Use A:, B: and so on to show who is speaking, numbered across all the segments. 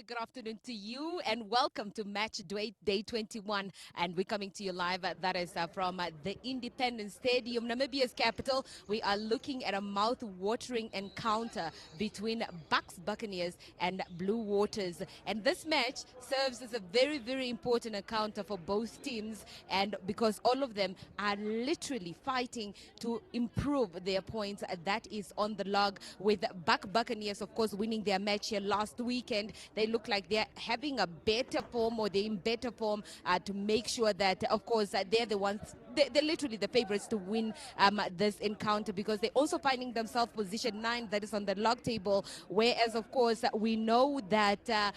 A: good afternoon to you and welcome to Match Day 21. And we're coming to you live, that is from the Independence Stadium, Namibia's capital. We are looking at a mouth-watering encounter between Buccaneers and Blue Waters. And this match serves as a very, very important encounter for both teams, and because all of them are literally fighting to improve their points. That is on the log, with Buccaneers, of course, winning their match here last weekend. They look like they're having a better form, or they're in better form to make sure that, of course, they're the ones, they're literally the favorites to win this encounter, because they're also finding themselves position 9, that is on the log table. Whereas, of course, we know that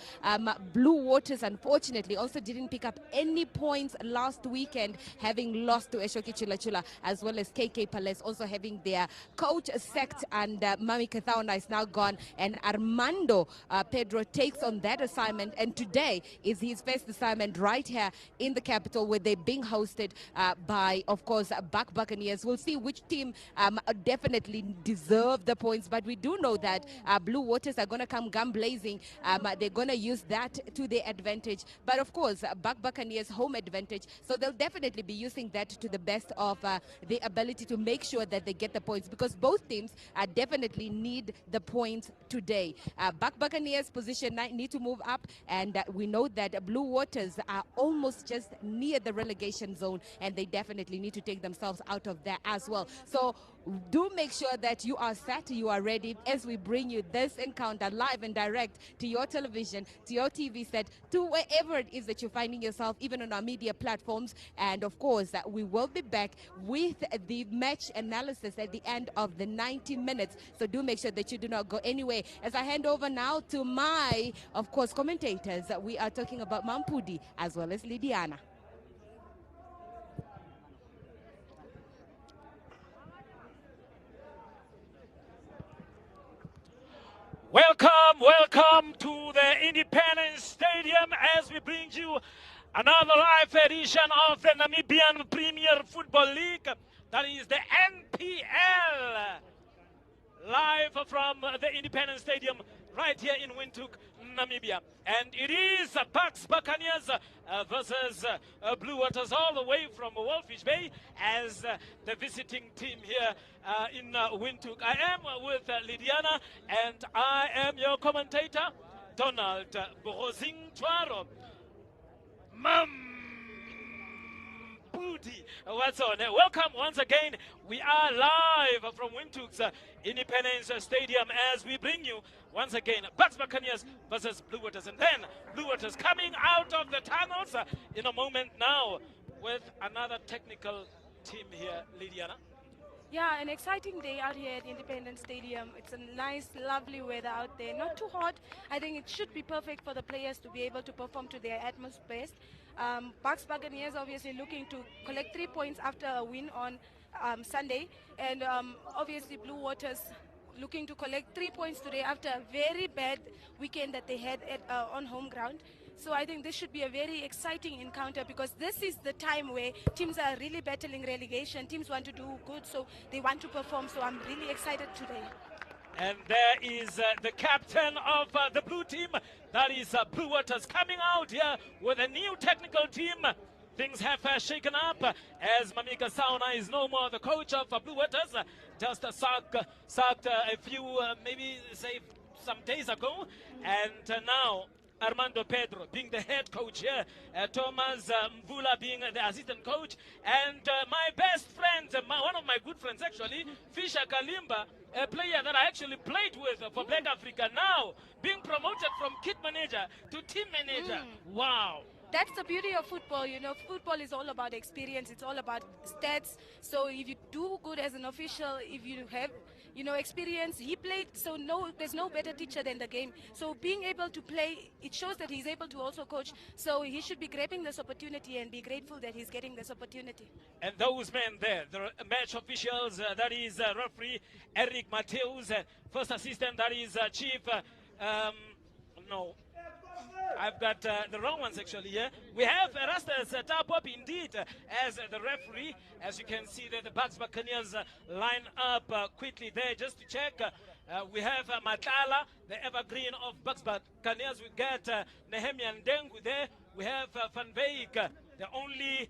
A: Blue Waters, unfortunately, also didn't pick up any points last weekend, having lost to Eshoki Chula Chula, as well as KK Palace also having their coach sacked, and Mami Kathauna is now gone, and Armando Pedro takes on that assignment. And today is his first assignment right here in the capital, where they're being hosted by, of course, Buccaneers. We'll see which team definitely deserve the points, but we do know that Blue Waters are going to come gun blazing. They're going to use that to their advantage, but of course Buccaneers home advantage, so they'll definitely be using that to the best of their ability to make sure that they get the points, because both teams definitely need the points today. Buccaneers position 9 need to move up, and we know that Blue Waters are almost just near the relegation zone, and they definitely need to take themselves out of there as well. So do make sure that you are set, you are ready, as we bring you this encounter live and direct to your television, to your TV set, to wherever it is that you're finding yourself, even on our media platforms. And of course, we will be back with the match analysis at the end of the 90 minutes. So do make sure that you do not go anywhere. As I hand over now to my, of course, commentators, we are talking about Mampudi as well as Lidiana.
B: Welcome to the Independence Stadium as we bring you another live edition of the Namibian Premier Football League. That is the NPL. Live from the Independence Stadium right here in Windhoek, Namibia. And it is Buccaneers versus Blue Waters, all the way from Walfish Bay, as the visiting team here in Windhoek. I am with Lidiana, and I am your commentator, Donald Borozing Twaro. What's on? Welcome once again. We are live from Windhoek's Independence Stadium as we bring you once again Buccaneers versus Blue Waters, and then Blue Waters coming out of the tunnels in a moment now with another technical team here, Lidiana.
C: Yeah, an exciting day out here at Independence Stadium. It's a nice, lovely weather out there. Not too hot. I think it should be perfect for the players to be able to perform to their utmost best. Buccaneers obviously looking to collect 3 points after a win on Sunday. And obviously Blue Waters looking to collect 3 points today after a very bad weekend that they had at, on home ground. So I think this should be a very exciting encounter, because this is the time where teams are really battling relegation. Teams want to do good, so they want to perform. So I'm really excited today.
B: And there is the captain of the blue team, that is Blue Waters, coming out here with a new technical team. Things have shaken up as Mamika Sauna is no more the coach of Blue Waters. Just sacked a few, maybe say some days ago. And now Armando Pedro being the head coach here, Thomas Mvula being the assistant coach, and my best friend, one of my good friends actually, Fisher Kalimba, a player that I actually played with for Black Africa, now being promoted from kit manager to team manager. Wow.
C: That's the beauty of football. You know, football is all about experience. It's all about stats. So if you do good as an official, if you have, you know, experience, he played, so there's no better teacher than the game. So being able to play, it shows that he's able to also coach. So he should be grabbing this opportunity and be grateful that he's getting this opportunity.
B: And those men there, the match officials, that is referee Eric Mateus, first assistant, that is chief, I've got the wrong ones actually here. We have Erastus Tapop indeed as the referee. As you can see there, the Buccaneers line up quickly there just to check We have Matala, the evergreen of Buccaneers. We get Nehemia Ndengu there. We have Van Veek, the only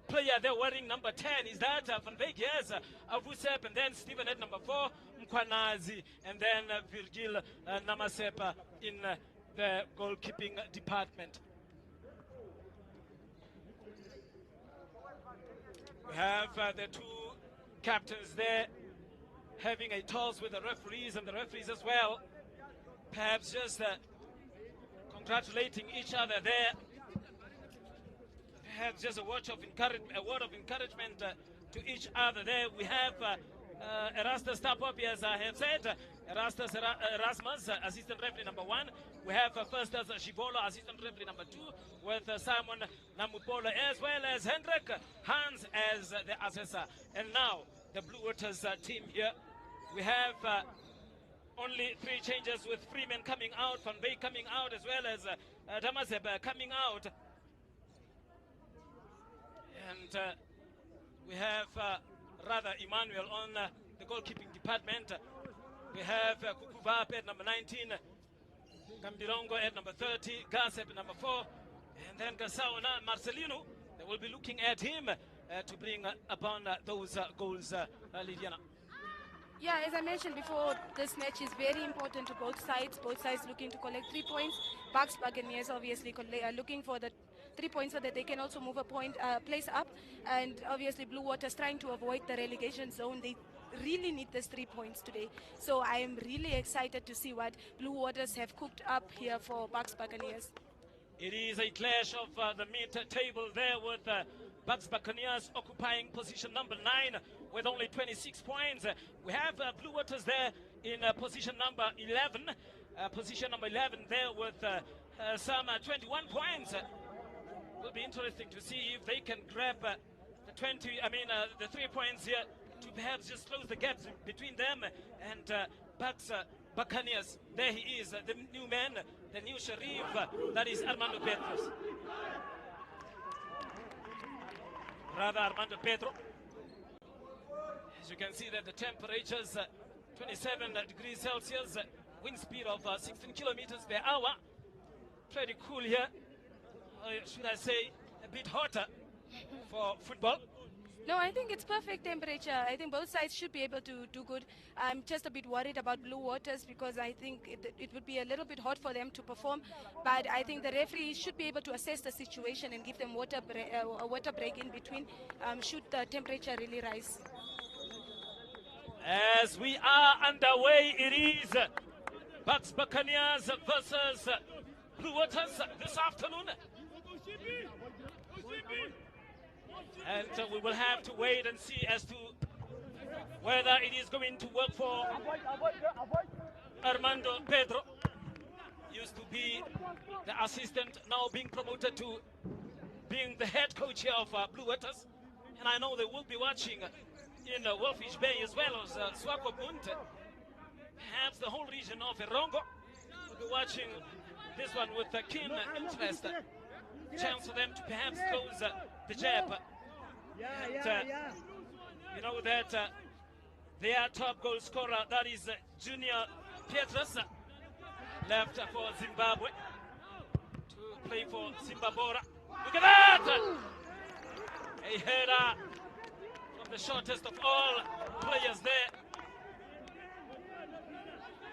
B: player there wearing number 10. Is that Van Veek? Yes. Avusep, and then Stephen at number 4, Mkwanazi, and then Virgil Namasepa in the goalkeeping department. We have the two captains there having a toss with the referees and the referees as well. Perhaps just congratulating each other there. Perhaps just a word of encouragement to each other there. We have Erastus Tapopi, as I have said, Erasmus, assistant referee number 1. We have first as Shivolo, assistant referee number 2, with Simon Namupola, as well as Hendrik Hans as the assessor. And now the Blue Waters team here. We have only 3 changes, with Freeman coming out, Van Veek coming out, as well as Damaseb coming out. And we have rather Emmanuel on the goalkeeping department. We have Kukuvap at number 19, Kambilongo at number 30, Gasep at number 4, and then Gasaona Marcelino. They will be looking at him to bring upon those goals, Lydiana.
C: Yeah, as I mentioned before, this match is very important to both sides. Both sides looking to collect 3 points. Buccaneers obviously are looking for the 3 points so that they can also move a place up. And obviously Blue Waters trying to avoid the relegation zone. They really need these 3 points today. So I am really excited to see what Blue Waters have cooked up here for Buccaneers.
B: It is a clash of the mid-table there, with Buccaneers occupying position number 9 with only 26 points. We have Blue Waters there in position number 11. Position number 11 there with some 21 points. Will be interesting to see if they can grab the 3 points here to perhaps just close the gaps between them and Buccaneers. There he is, the new man, the new Sharif, that is Armando Petros. Armando Pedro. As you can see that the temperatures 27 degrees Celsius, wind speed of 16 kilometers per hour. Pretty cool here. Should I say a bit hotter for football?
C: No, I think it's perfect temperature. I think both sides should be able to do good. I'm just a bit worried about Blue Waters because I think it would be a little bit hot for them to perform. But I think the referees should be able to assess the situation and give them a water break in between should the temperature really rise.
B: As we are underway, it is Buccaneers versus Blue Waters this afternoon. And we will have to wait and see as to whether it is going to work for Armando Pedro. Used to be the assistant, now being promoted to being the head coach here of Blue Waters. And I know they will be watching in Wolfish Bay as well as Swakopmund. Perhaps the whole region of Erongo will be watching this one with a keen interest. Chance for them to perhaps close the gap. And, you know that their top goal scorer, that is Junior Pietrus, left for Zimbabwe to play for Zimbabwe. Look at that! A header from the shortest of all players there.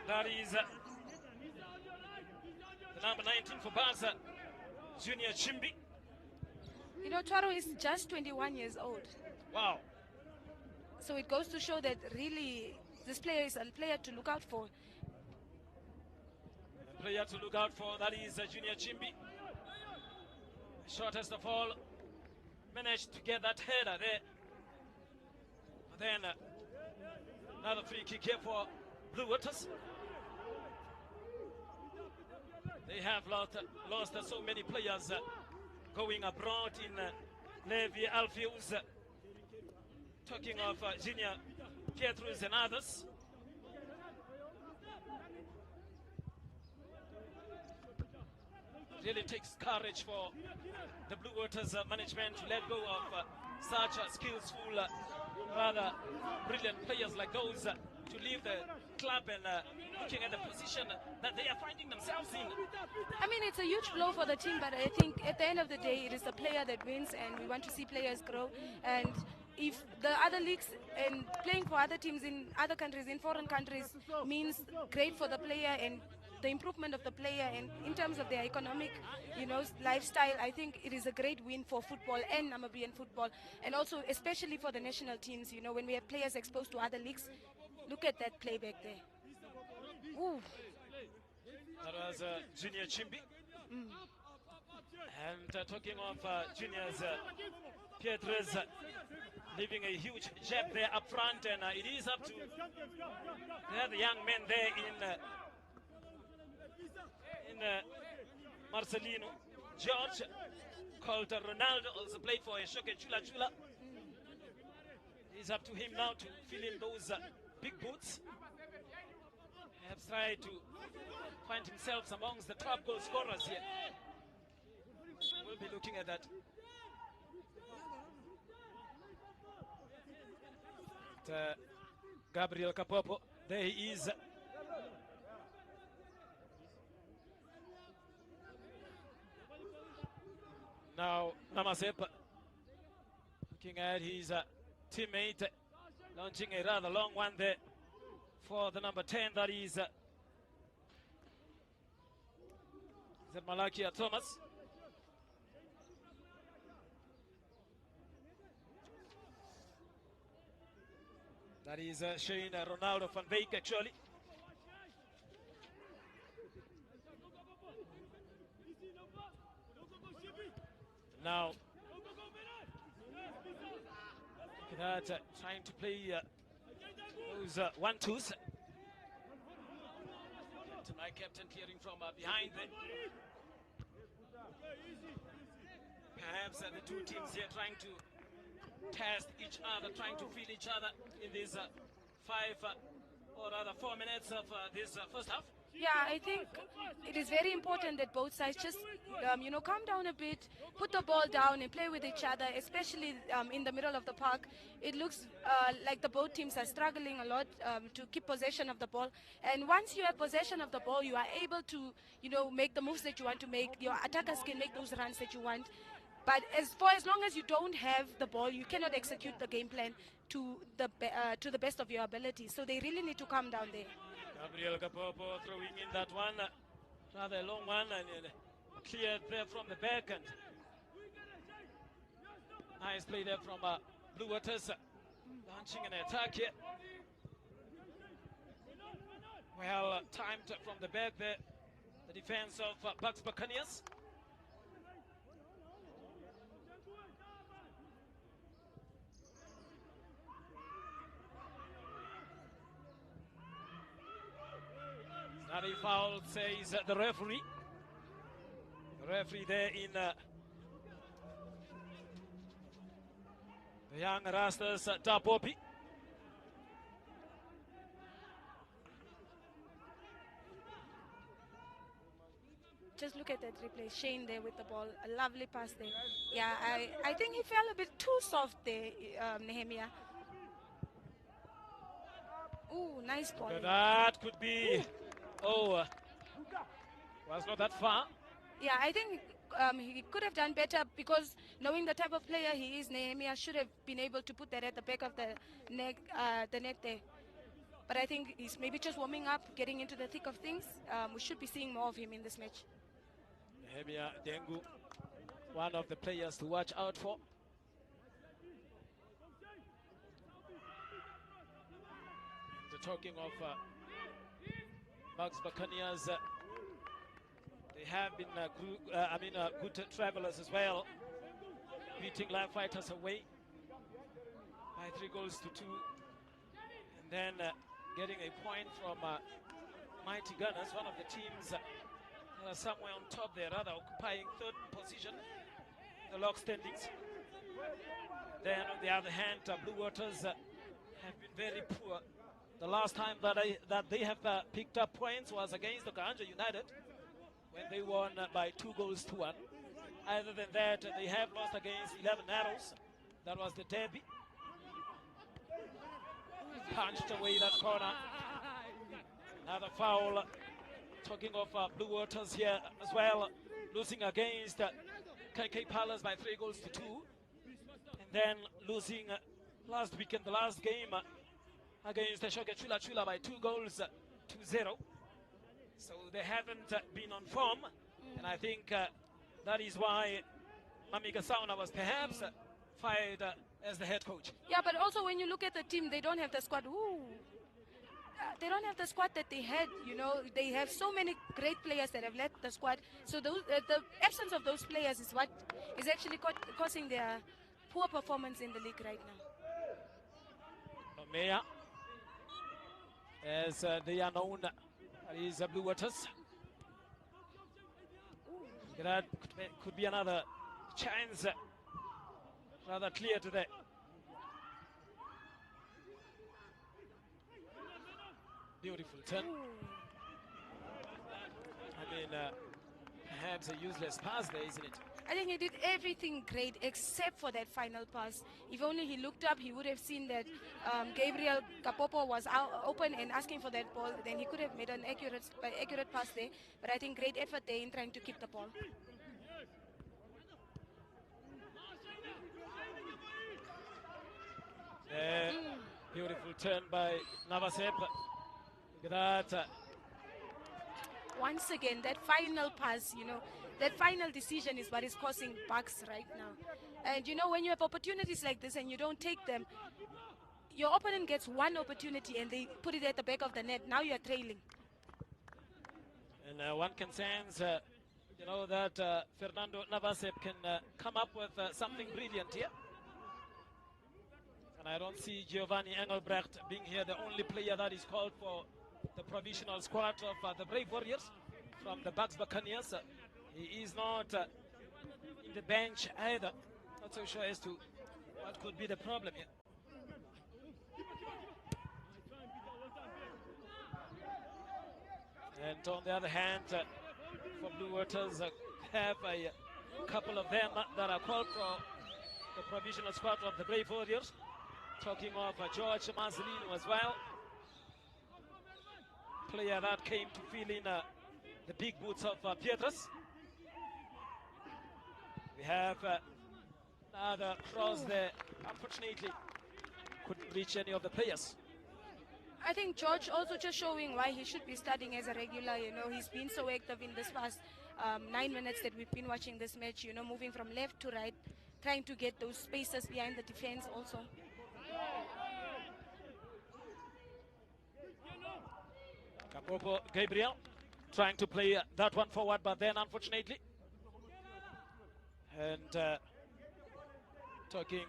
B: That is the number 19 for Barca, Junior Chimbi.
C: You know, Taro is just 21 years old.
B: Wow.
C: So it goes to show that really this player is a player to look out for.
B: A player to look out for, that is Junior Chimbi. Shortest of all, managed to get that header there. But then another free kick here for Blue Waters. They have lost so many players going abroad in Levi Alfius. Talking of Junior Pietrus and others. Really takes courage for the Blue Waters management to let go of such skillful, rather brilliant players like those. to leave the club and looking at the position that they are finding themselves in.
C: I mean, it's a huge blow for the team, but I think at the end of the day, it is the player that wins, and we want to see players grow. And if the other leagues and playing for other teams in other countries, in foreign countries, means great for the player and the improvement of the player, and in terms of their economic, lifestyle, I think it is a great win for football and Namibian football, and also especially for the national teams. When we have players exposed to other leagues, look at that play back there. Ooh.
B: That was Junior Chimbi. And talking of juniors, Pietres leaving a huge jab there up front, and it is up to the young men there in Marcelino. George, called Ronaldo, also played for Eshoke Chula Chula. It's up to him now to fill in those big boots. Perhaps try to find himself amongst the top goal scorers here. We'll be looking at that. Gabriel Kapopo, there he is. Now Namasepa looking at his teammate, launching a rather long one there for the number 10, that is Malakia Thomas. That is Shane Ronaldo van Beek, actually. Now, look at that, trying to play those 1-2s. My captain clearing from behind there. Perhaps the two teams here trying to test each other, trying to feel each other in these 4 minutes of this first half.
C: Yeah, I think it is very important that both sides just, calm down a bit, put the ball down and play with each other, especially in the middle of the park. It looks like the both teams are struggling a lot to keep possession of the ball. And once you have possession of the ball, you are able to, make the moves that you want to make. Your attackers can make those runs that you want. But as long as you don't have the ball, you cannot execute the game plan to the best of your ability. So they really need to calm down there.
B: Gabriel Kapopo throwing in that one, rather a long one, and cleared there from the back. And nice play there from Blue Waters, launching an attack here. Well timed from the back there, the defense of Buccaneers. Not a foul, says the referee. The referee there in the young Rastas Tapopi.
C: Just look at that replay. Shane there with the ball. A lovely pass there. Yeah, I think he fell a bit too soft there, Nehemiah. Ooh, nice ball.
B: That could be... was not that far.
C: Yeah, I think he could have done better, because knowing the type of player he is, Nehemiah should have been able to put that at the back of the net there. But I think he's maybe just warming up, getting into the thick of things. We should be seeing more of him in this match.
B: Nehemiah Dengu, one of the players to watch out for. Talking of Bucks Buccaneers, they have been good travelers as well, beating Live Fighters away by 3-2, and then getting a point from Mighty Gunners, one of the teams that are somewhere on top there, rather occupying 3rd position, the log standings. Then on the other hand, Blue Waters have been very poor. The last time that they have picked up points was against the Ganja United, when they won by 2-1. Other than that, they have lost against 11 Arrows. That was the derby. punched away that corner. Another foul. Talking of Blue Waters here as well, losing against KK Palace by 3 goals to 2, and then losing last weekend, the last game against Shoke Chula Chula by 2 goals to 0. So they haven't been on form, and I think that is why Mamika Sauna was perhaps fired as the head coach.
C: Yeah, but also when you look at the team, they don't have the squad. They don't have the squad that they had. You know, they have so many great players that have left the squad. So the absence of those players is what is actually causing their poor performance in the league right now.
B: Omea, as they are known, is Blue Waters. That could be another chance, rather clear today. Beautiful turn. I mean, perhaps a useless pass there, isn't it?
C: I think he did everything great except for that final pass. If only he looked up, he would have seen that Gabriel Kapopo was out open and asking for that ball. Then he could have made an accurate pass there. But I think great effort there in trying to keep the ball.
B: Beautiful turn by Navasep. Look at that.
C: Once again, that final pass, you know, that final decision is what is causing bugs right now. And you know, when you have opportunities like this and you don't take them, your opponent gets one opportunity and they put it at the back of the net. Now you are trailing.
B: And one can sense, you know, that Fernando Navasep can come up with something brilliant here. And I don't see Giovanni Engelbrecht being here the only player that is called for the provisional squad of the Brave Warriors from the Buccaneers. He is not in the bench either. Not so sure as to what could be the problem here. And on the other hand, for Blue Waters, have a couple of them that are called for the provisional squad of the Brave Warriors. Talking of George Mazzolino as well. Player that came to fill in the big boots of Pietras. We have another cross there. Unfortunately, couldn't reach any of the players.
C: I think George also just showing why he should be starting as a regular. You know, he's been so active in this past 9 minutes that we've been watching this match. You know, moving from left to right, trying to get those spaces behind the defense also.
B: Kapopo Gabriel trying to play that one forward, but then unfortunately. And talking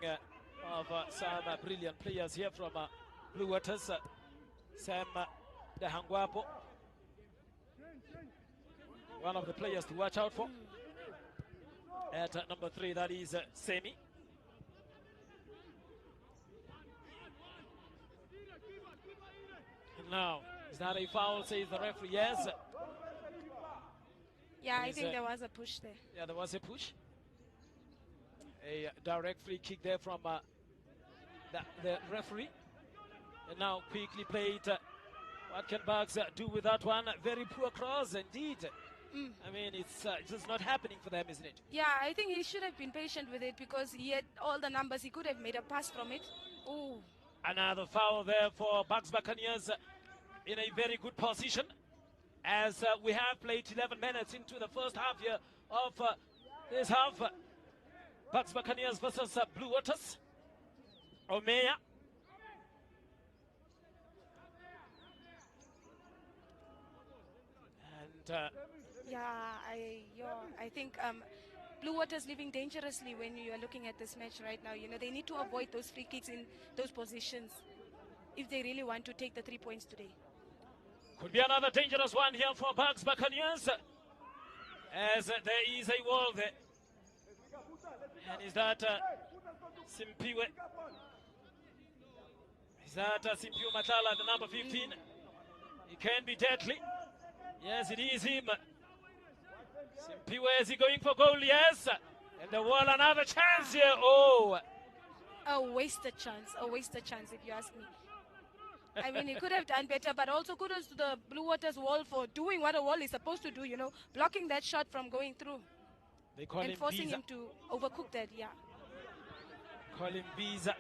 B: of some brilliant players here from Blue Waters, Sam Dehangwapo, one of the players to watch out for. At number 3, that is Semi. And now, is that a foul, says the referee? Yes.
C: Yeah, I think there was a push there.
B: Yeah, there was a push. A direct free kick there from the referee. And now quickly played. What can Bugs do with that one? Very poor cross indeed. I mean, it's just not happening for them, isn't it?
C: Yeah, I think he should have been patient with it because he had all the numbers. He could have made a pass from it. Oh.
B: Another foul there for Buccaneers in a very good position. As we have played 11 minutes into the first half here of this half. Buccaneers versus Blue Waters. Omea. And I think Blue Waters living dangerously when you are looking at this match right now. You know, they need to avoid those free kicks in those positions if they really want to take the 3 points today. Could be another dangerous one here for Buccaneers. As there is a wall there. And is that Simpiwe? Is that Simpiwe Matala, the number 15? He can be deadly. Yes, it is him. Simpiwe, is he going for goal? Yes. And the wall, another chance here. Oh.
C: A wasted chance if you ask me. I mean, he could have done better, but also kudos to the Blue Waters wall for doing what a wall is supposed to do, you know, blocking that shot from going through
B: They call
C: and
B: him
C: forcing
B: Visa.
C: him to overcook that, yeah.
B: Call him Visa.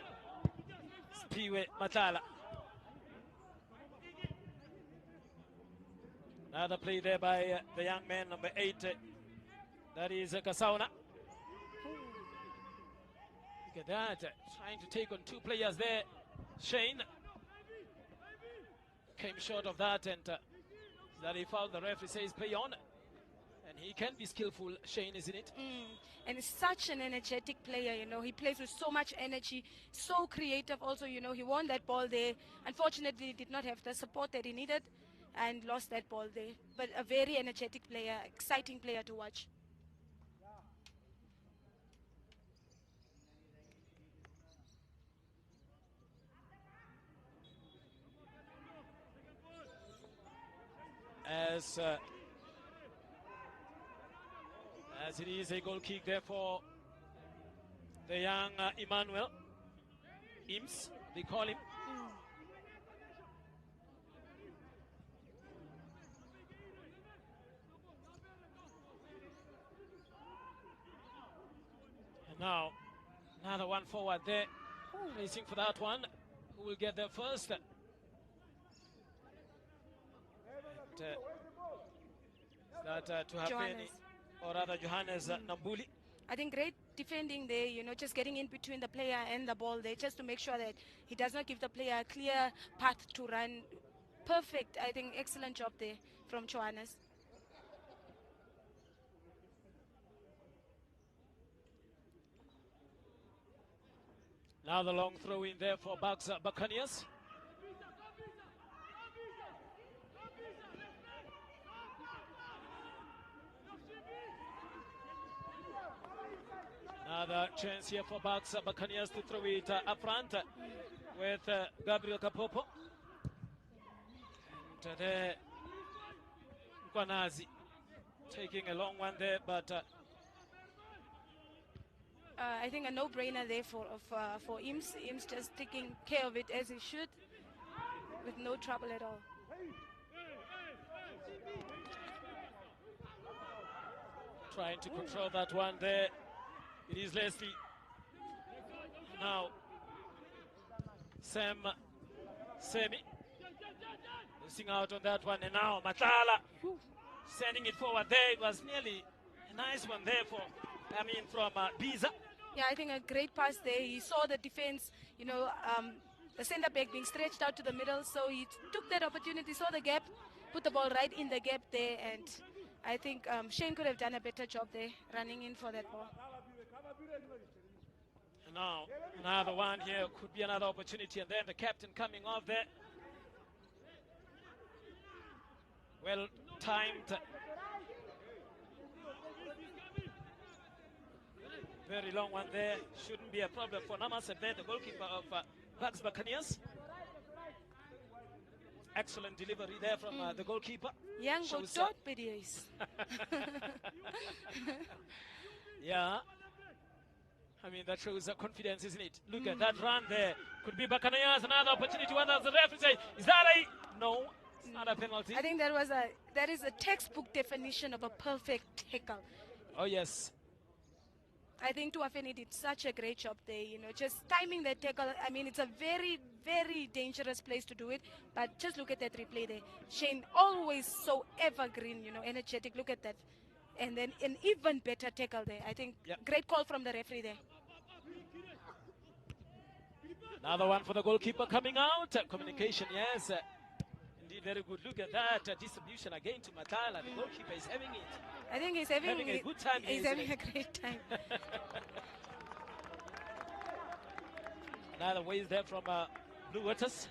B: Spiwe Matala. Another play there by the young man, number 8. That is Kasauna. Look at that. Trying to take on 2 players there. Shane came short of that, and that he fouled. The referee says play on. And he can be skillful, Shane, isn't it?
C: And he's such an energetic player, you know. He plays with so much energy, so creative also, you know. He won that ball there. Unfortunately, he did not have the support that he needed and lost that ball there. But a very energetic player, exciting player to watch.
B: As it is a goal kick there for the young Emmanuel Ims, they call him. And now another one forward there, racing for that one. Who will get there first? And, that to happen, or rather Johannes Nambuli.
C: I think great defending there, you know, just getting in between the player and the ball there, just to make sure that he does not give the player a clear path to run. Perfect, I think, excellent job there from Johannes.
B: Now the long throw in there for Buccaneers. Another chance here for Buccaneers to throw it up front with Gabriel Kapopo. And there, Kwanazi taking a long one there, but
C: I think a no-brainer there for Ims. Ims just taking care of it as he should, with no trouble at all.
B: Trying to control that one there. It is Leslie. Now, Semi missing out on that one, and now Matala sending it forward there. It was nearly a nice one there from Biza.
C: Yeah, I think a great pass there. He saw the defense, you know, the center back being stretched out to the middle, so he took that opportunity, saw the gap, put the ball right in the gap there, and I think Shane could have done a better job there, running in for that ball.
B: And now, another one here, could be another opportunity, and then the captain coming off there. Well timed. Very long one there. Shouldn't be a problem for Namasep there, the goalkeeper of Bucks Buccaneers. Excellent delivery there from the goalkeeper.
C: Young dot videos.
B: Yeah. I mean, that shows confidence, isn't it? Look at that run there. Could be Buccaneers, another opportunity. What does the referee say? Is that a... No, it's not a penalty.
C: I think that is a textbook definition of a perfect tackle.
B: Oh, yes.
C: I think Tuafeni did such a great job there, you know, just timing that tackle. I mean, it's a very, very dangerous place to do it, but just look at that replay there. Shane, always so evergreen, you know, energetic. Look at that. And then an even better tackle there. I think great call from the referee there.
B: Another one for the goalkeeper coming out. Communication, yes. Indeed, very good. Look at that distribution again to Matala. The goalkeeper is having it.
C: I think he's having
B: a good time.
C: He's having a great time.
B: Another ways there from Blue Waters.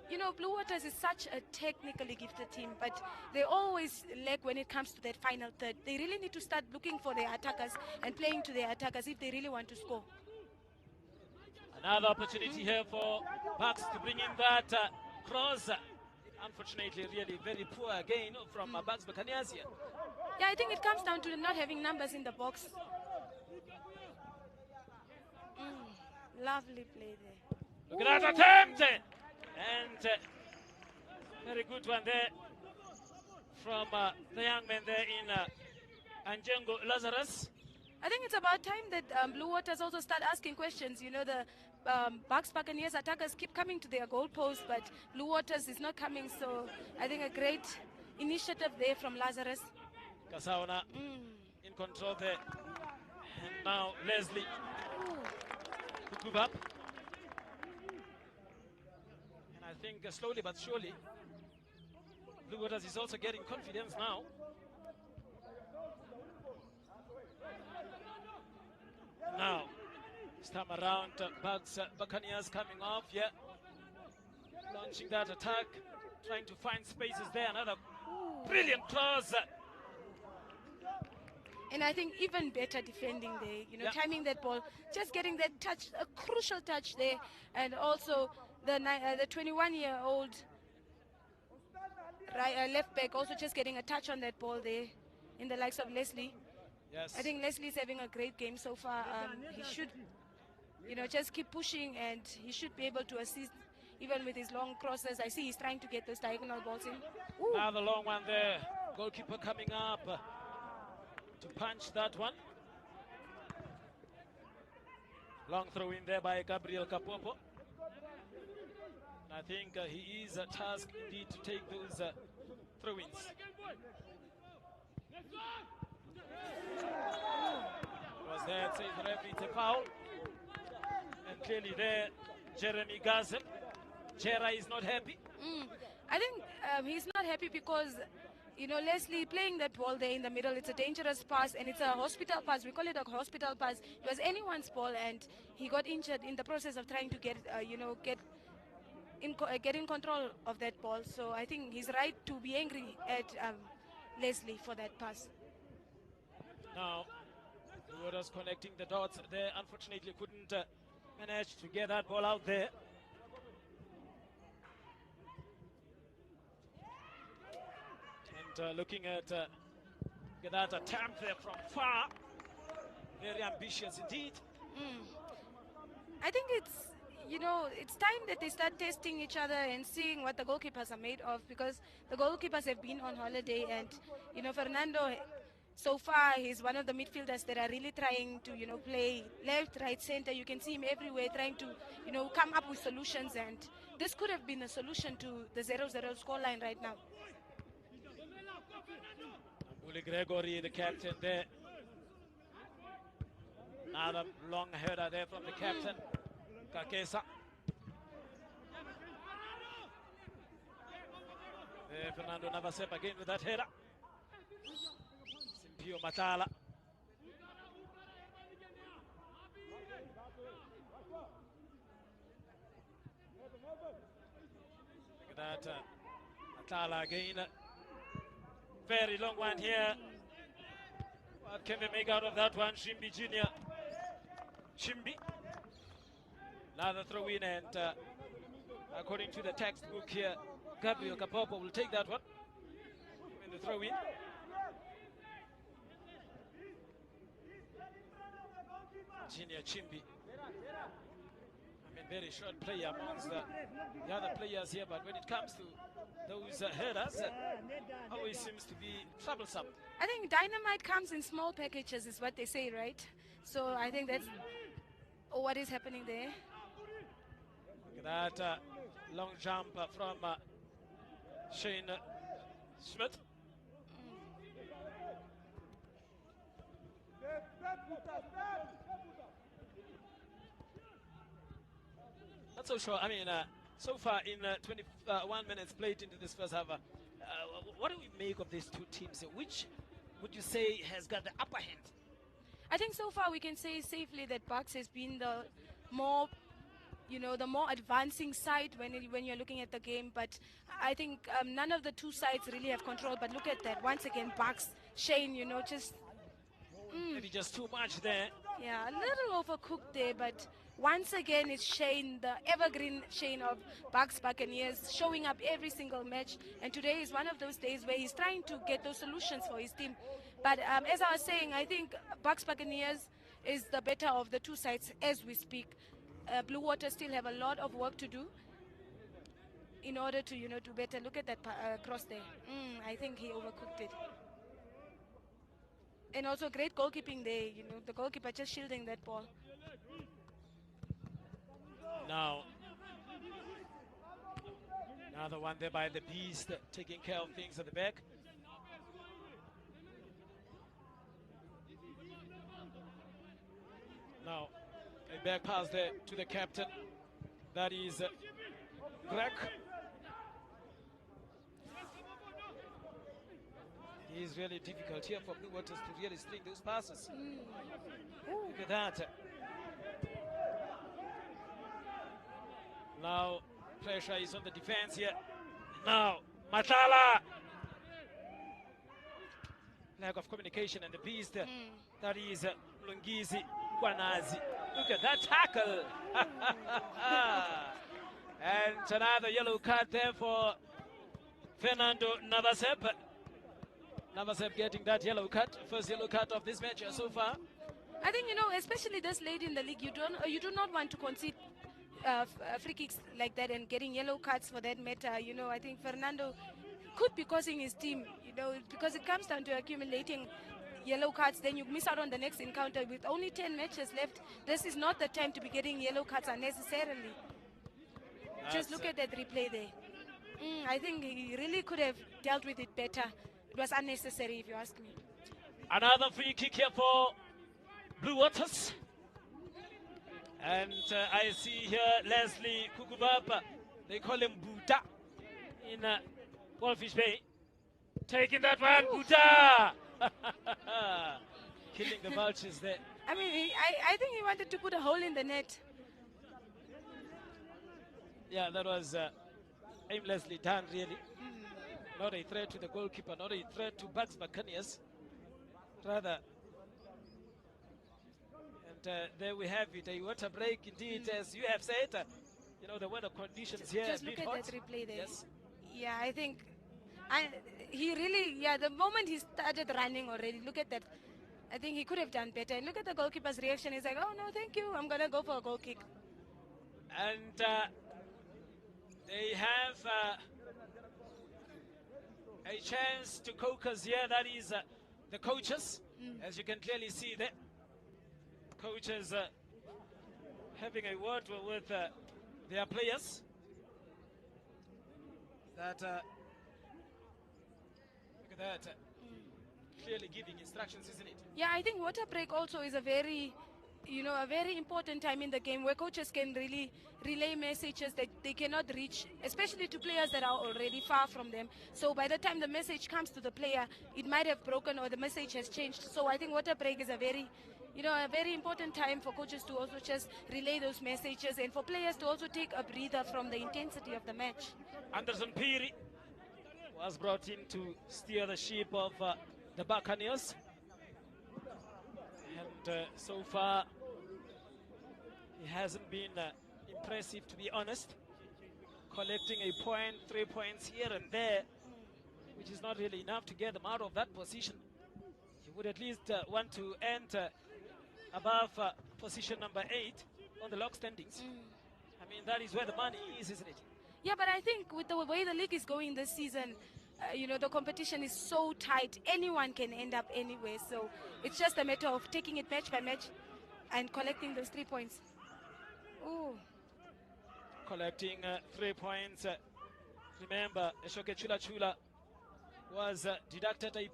C: You know, Blue Waters is such a technically gifted team, but they always lack when it comes to that final third. They really need to start looking for their attackers and playing to their attackers if they really want to score.
B: Another opportunity here for Bucks to bring in that cross. Unfortunately, really very poor again from Bucks Buccaneers here.
C: Yeah, I think it comes down to not having numbers in the box. Lovely play there.
B: Look at that attempt! And very good one there from the young man there in Anjengo Lazarus.
C: I think it's about time that Blue Waters also start asking questions. You know, the Buccaneers attackers keep coming to their goalpost, but Blue Waters is not coming. So I think a great initiative there from Lazarus.
B: Kasaona in control there. And now Leslie to move up. And I think slowly but surely, Blue Waters is also getting confidence now. Now, this time around, Buccaneers coming off, launching that attack, trying to find spaces there. Another brilliant cross.
C: And I think even better defending there, you know, timing that ball, just getting that touch, a crucial touch there. And also the 21-year-old left back also just getting a touch on that ball there in the likes of Leslie.
B: Yes.
C: I think Leslie's having a great game so far. He should, you know, just keep pushing, and he should be able to assist even with his long crosses. I see he's trying to get those diagonal balls in. Ooh.
B: Now the long one there. Goalkeeper coming up to punch that one. Long throw in there by Gabriel Kapopo. I think he is tasked indeed to take those throw-ins. Was there, says the referee, it's a foul. And clearly there, Jeremy Gazel. Jera is not happy.
C: I think he's not happy because, you know, Leslie playing that ball there in the middle, it's a dangerous pass and it's a hospital pass. We call it a hospital pass. It was anyone's ball and he got injured in the process of trying to get, get in control of that ball. So I think he's right to be angry at Leslie for that pass.
B: Now, who was connecting the dots there, unfortunately couldn't manage to get that ball out there. And looking at that attempt there from far, very ambitious indeed.
C: I think it's, you know, it's time that they start testing each other and seeing what the goalkeepers are made of, because the goalkeepers have been on holiday and, you know, Fernando, so far, he's one of the midfielders that are really trying to, you know, play left, right, center. You can see him everywhere trying to, you know, come up with solutions. And this could have been a solution to the 0-0 scoreline right now.
B: Uli Gregory, the captain there. Another long header there from the captain, Kakesa. There, Fernando Navasep again with that header. Pio Matala. Look at that, Matala again. Very long one here. What can they make out of that one? Shimbi Jr. Shimbi. Another throw in, and according to the textbook here, Gabriel Kapopo will take that one in the throw in. Junior Chimbi. I mean, very short player amongst the other players here, but when it comes to those headers, always seems to be troublesome.
C: I think dynamite comes in small packages is what they say, right? So I think that's what is happening there.
B: Look at that long jump from Shane Smith. Not so sure. I mean, so far in 21 minutes played into this first half, what do we make of these two teams? Which would you say has got the upper hand?
C: I think so far we can say safely that Bucks has been the more, you know, the more advancing side when you're looking at the game. But I think none of the two sides really have control. But look at that. Once again, Bucks, Shane, you know, just...
B: Maybe just too much there.
C: Yeah, a little overcooked there, but once again it's Shane, the evergreen Shane of Bucks Buccaneers, showing up every single match. And today is one of those days where he's trying to get those solutions for his team. But as I was saying, I think Bucks Buccaneers is the better of the two sides as we speak. Blue Water still have a lot of work to do. in order to, do better. Look at that cross there. I think he overcooked it. And also great goalkeeping there, the goalkeeper just shielding that ball.
B: Now, another one there by the Beast, taking care of things at the back. Now, a back pass there to the captain. That is Greg. It is really difficult here for Blue Waters to really string those passes. Look at that. Now, pressure is on the defense here. Now, Matala. Lack of communication and the Beast. That is Lungizi Kwanazi. Look at that tackle. And another yellow card there for Fernando Navasep. Navasep getting that yellow card. First yellow card of this match so far.
C: I think, especially this late in the league, you do not want to concede free kicks like that and getting yellow cards for that matter. I think Fernando could be causing his team, because it comes down to accumulating yellow cards, then you miss out on the next encounter. With only 10 matches left, this is not the time to be getting yellow cards unnecessarily. Just look at that replay there. I think he really could have dealt with it better. It was unnecessary, if you ask me.
B: Another free kick here for Blue Waters. And I see here Leslie Kukubaba. They call him Buddha in Wolfish Bay. Taking that one, Buddha! Killing the vultures there.
C: I mean, I think he wanted to put a hole in the net.
B: Yeah, that was aimlessly done, really. Not a threat to the goalkeeper, not a threat to Buccaneers. Rather. And there we have it, a water break indeed, as you have said. The weather conditions here.
C: Just look at that replay there.
B: Yes.
C: Yeah, I think he really, the moment he started running already, look at that. I think he could have done better. And look at the goalkeeper's reaction. He's like, oh, no, thank you. I'm going to go for a goal kick.
B: And they have a chance to caucus here. That is the coaches, as you can clearly see there. Coaches having a word with their players. That look at that. Clearly giving instructions, isn't it?
C: Yeah, I think water break also is a very important time in the game where coaches can really relay messages that they cannot reach, especially to players that are already far from them. So by the time the message comes to the player, it might have broken or the message has changed. So I think water break is a very important time for coaches to also just relay those messages and for players to also take a breather from the intensity of the match.
B: Anderson Piri was brought in to steer the ship of the Buccaneers. And so far, it hasn't been impressive, to be honest. Collecting a point, 3 points here and there, which is not really enough to get them out of that position. You would at least want to end above position number 8 on the log standings. I mean, that is where the money is, isn't it?
C: Yeah, but I think with the way the league is going this season, the competition is so tight. Anyone can end up anywhere. So it's just a matter of taking it match by match and collecting those 3 points. Ooh.
B: Collecting 3 points. Remember, Eshoke Chula Chula was deducted 3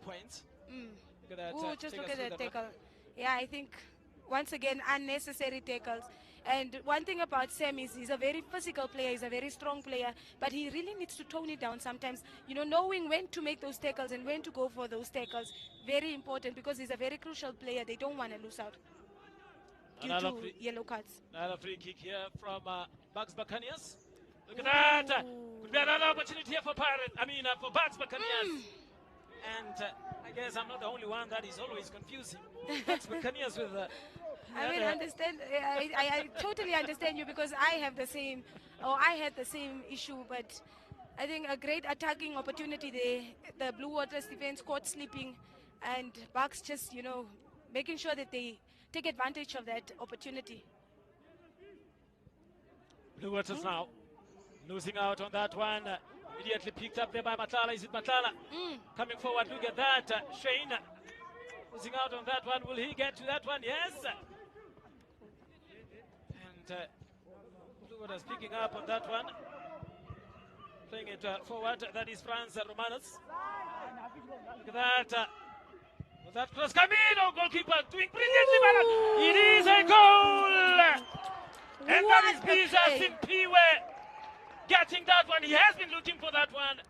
B: points. Look at that.
C: Ooh, just look at that tackle. Yeah, I think, once again, unnecessary tackles. And one thing about Sam is he's a very physical player, he's a very strong player, but he really needs to tone it down sometimes. Knowing when to make those tackles and when to go for those tackles, very important because he's a very crucial player. They don't want to lose out due to yellow cards.
B: Another free kick here from Bucks Buccaneers. Look at that! Could be another opportunity here for for Bucks Buccaneers. And I guess I'm not the only one that is always confusing Bucks Buccaneers with.
C: I totally understand you because I had the same issue, but I think a great attacking opportunity there. The Blue Waters defense caught sleeping, and Bucks just, making sure that they take advantage of that opportunity.
B: Blue Waters now Losing out on that one. Immediately picked up there by Matala. Is it Matala? Coming forward, look at that. Shane losing out on that one. Will he get to that one? Yes. And Blue Waters picking up on that one. Playing it forward. That is Franz Romanus. Look at that. That cross coming. Oh, goalkeeper doing brilliantly. It is a goal. And that is Pisa Simpiwe getting that one. He has been looking for that one.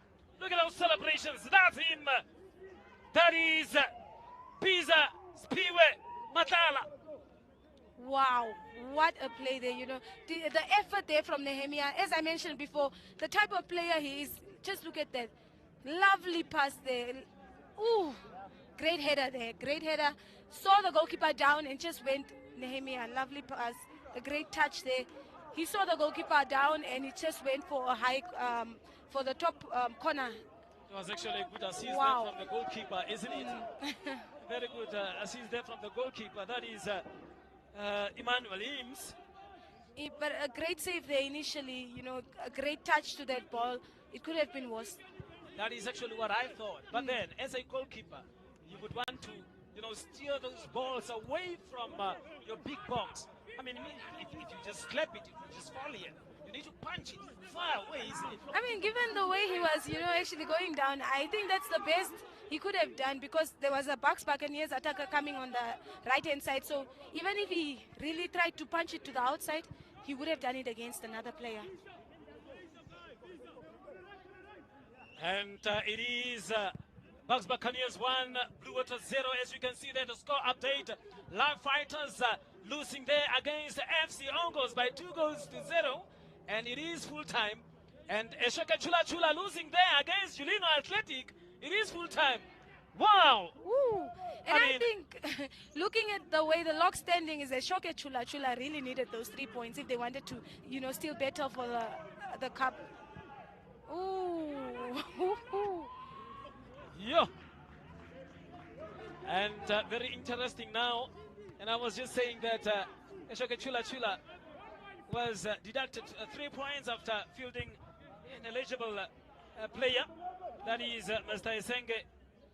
B: Look at those celebrations. That's him. That is Pisa Simpiwe Matala.
C: Wow, what a play there, you know. The effort there from Nehemiah, as I mentioned before, the type of player he is. Just look at that. Lovely pass there. Ooh, great header there. Great header. Saw the goalkeeper down and just went. Nehemiah, lovely pass. A great touch there. He saw the goalkeeper down and he just went for a high, for the top corner.
B: It was actually a good assist there from the goalkeeper, isn't it? Very good assist there from the goalkeeper. That is Emmanuel Eames.
C: But a great save there initially, you know, a great touch to that ball. It could have been worse.
B: That is actually what I thought. But then, as a goalkeeper, you would want to, you know, steer those balls away from your big box. I mean, if you just clap it, it will just fall here. You need to punch it far away, isn't it?
C: I mean, given the way he was, you know, actually going down, I think that's the best he could have done because there was a Buccaneers attacker coming on the right-hand side. So even if he really tried to punch it to the outside, he would have done it against another player.
B: And it is Buccaneers 1, Blue Waters 0. As you can see there, the score update. Live Fighters losing there against FC Ongos by 2-0. And it is full time. And Eshoka Chula Chula losing there against Julino Athletic. It is full time. Wow!
C: Ooh. And I think, looking at the way the lock standing is, Eshoka Chula Chula really needed those 3 points if they wanted to, you know, still better for the cup. Ooh.
B: Yeah. And very interesting now. And I was just saying that Eshoka Chula Chula was deducted 3 points after fielding an eligible player. That is Mr. Esenge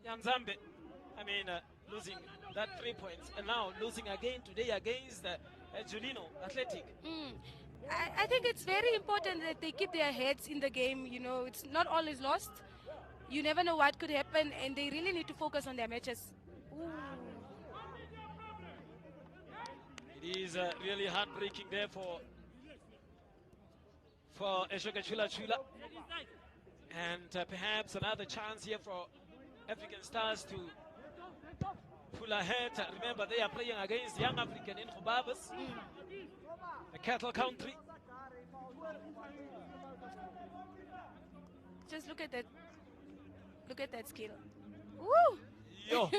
B: Yanzambe. I mean, losing that 3 points. And now losing again today against Julino Athletic.
C: I think it's very important that they keep their heads in the game. You know, it's not all is lost. You never know what could happen, and they really need to focus on their matches. Ooh.
B: It is really heartbreaking there for Eshoka Chula Chula. And perhaps another chance here for African Stars to pull ahead. Remember, they are playing against Young African in Hubabas, the cattle country.
C: Just look at that. Look at that skill. Woo!
B: Yo!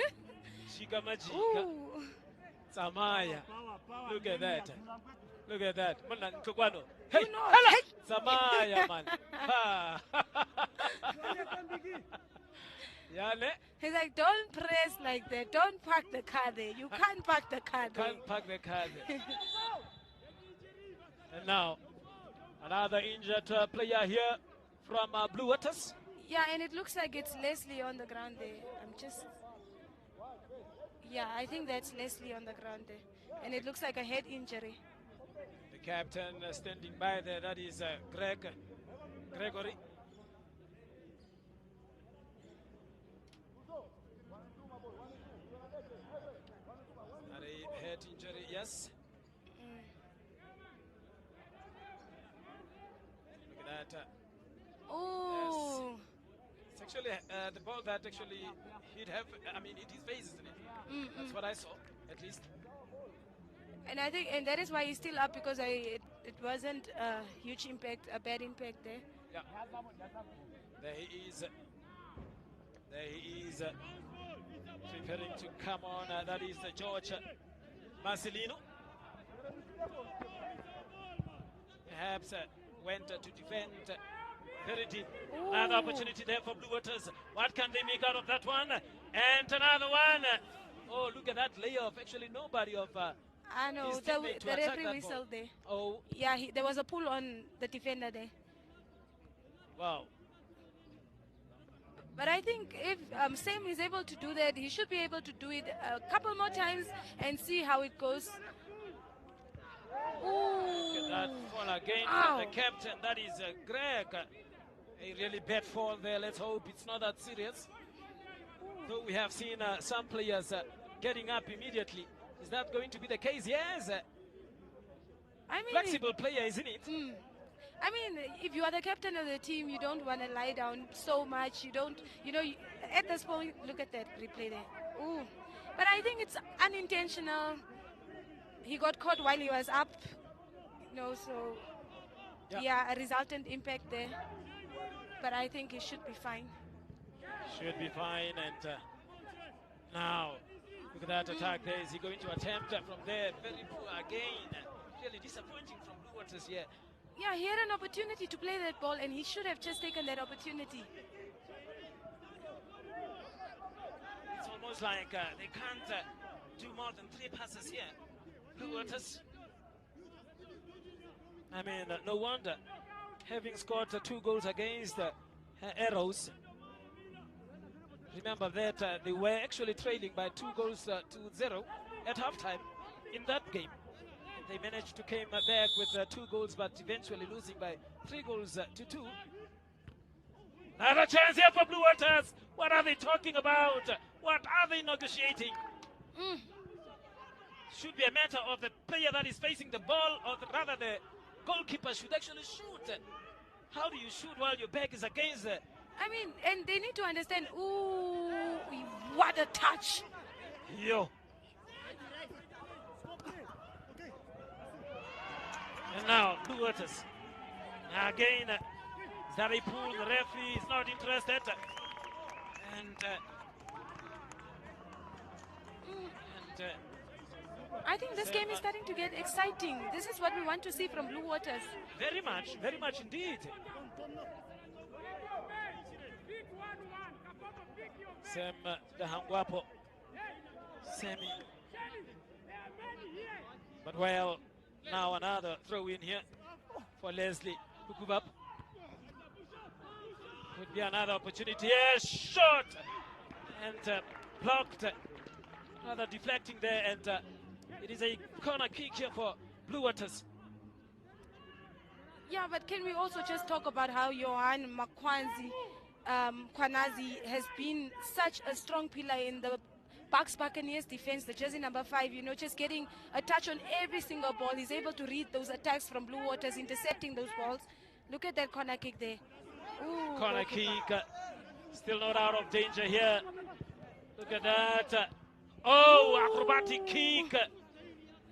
B: Shika Majika. Samaya. Look at that. Look at that. Hey! Hello! Samaya, man.
C: He's like, don't press like that. Don't park the car there. You can't park the car there.
B: Can't park the car there. And now, another injured player here from Blue Waters.
C: Yeah, and it looks like it's Leslie on the ground there. Yeah, I think that's Leslie on the ground there. And it looks like a head injury.
B: The captain standing by there, that is Gregory. A head injury, yes. Look at that.
C: Oh.
B: Yes. It's actually the ball that actually hit his face, isn't it? That's what I saw, at least.
C: And I think, and that is why he's still up, because it wasn't a huge impact, a bad impact there.
B: Yeah. There he is. There he is. Preparing to come on. That is George Marcelino. Perhaps went to defend very deep.
C: Ooh.
B: Another opportunity there for Blue Waters. What can they make out of that one? And another one. Oh, look at that layoff. Actually, nobody of
C: I know, the referee whistled there.
B: Oh.
C: Yeah, there was a pull on the defender there.
B: Wow.
C: But I think if Sam is able to do that, he should be able to do it a couple more times and see how it goes.
B: Look at that
C: Ooh.
B: fall again from
C: Ow.
B: the captain. That is Greg. A really bad fall there. Let's hope it's not that serious. Though we have seen some players getting up immediately. Is that going to be the case? Yes.
C: I mean,
B: Flexible player, isn't it?
C: I mean, if you are the captain of the team, you don't want to lie down so much. You don't, at this point, look at that replay there. Ooh. But I think it's unintentional. He got caught while he was up, so yeah, a resultant impact there. But I think he should be fine.
B: Should be fine. And now, look at that attack there. Is he going to attempt from there? Very poor again. Really disappointing from Blue Waters here.
C: Yeah, he had an opportunity to play that ball, and he should have just taken that opportunity.
B: It's almost like they can't do more than 3 passes here. Blue Waters. I mean, no wonder. Having scored 2 goals against Arrows. Remember that they were actually trailing by 2 goals to 0 at halftime in that game. They managed to come back with 2 goals, but eventually losing by 3 goals to 2. Another chance here for Blue Waters. What are they talking about? What are they negotiating? Should be a matter of the player that is facing the ball, or rather the goalkeeper should actually shoot. How do you shoot while your back is against it?
C: I mean, and they need to understand, ooh, what a touch.
B: Yo. And now, Blue Waters. Again, Zari Pool, the referee is not interested.
C: I think this game is starting to get exciting. This is what we want to see from Blue Waters.
B: Very much indeed. Sam the Hangwapo. Sammy. But well, now another throw in here for Leslie Hukubab. Would be another opportunity. Yes, shot! And blocked. Rather deflecting there, and it is a corner kick here for Blue Waters.
C: Yeah, but can we also just talk about how Johan Kwanazi has been such a strong pillar in the Buccaneers defense, the jersey number 5, just getting a touch on every single ball. He's able to read those attacks from Blue Waters, intercepting those balls. Look at that corner kick there. Ooh,
B: corner kick, still not out of danger here. Look at that. Oh, acrobatic kick.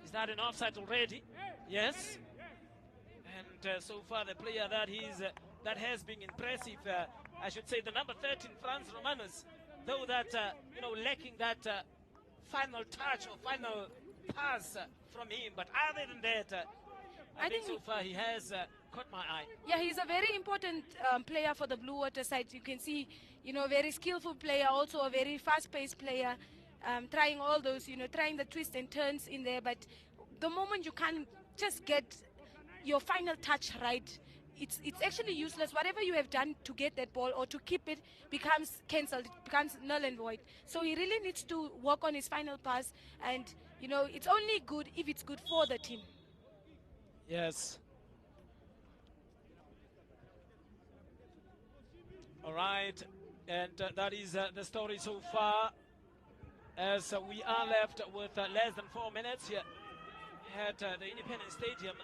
B: Is that an offside already? Yes. And so far the player that has been impressive, I should say the number 13, Franz Romanus, though that, lacking that final touch or final pass from him. But other than that, I think so far he has caught my eye.
C: Yeah, he's a very important player for the Blue Water side. You can see, very skillful player, also a very fast-paced player, trying all those, trying the twists and turns in there. But the moment you can't just get your final touch right, it's actually useless. Whatever you have done to get that ball or to keep it becomes cancelled. It becomes null and void. So he really needs to work on his final pass. And, it's only good if it's good for the team.
B: Yes. All right. And that is the story so far, as we are left with less than 4 minutes here at the Independence Stadium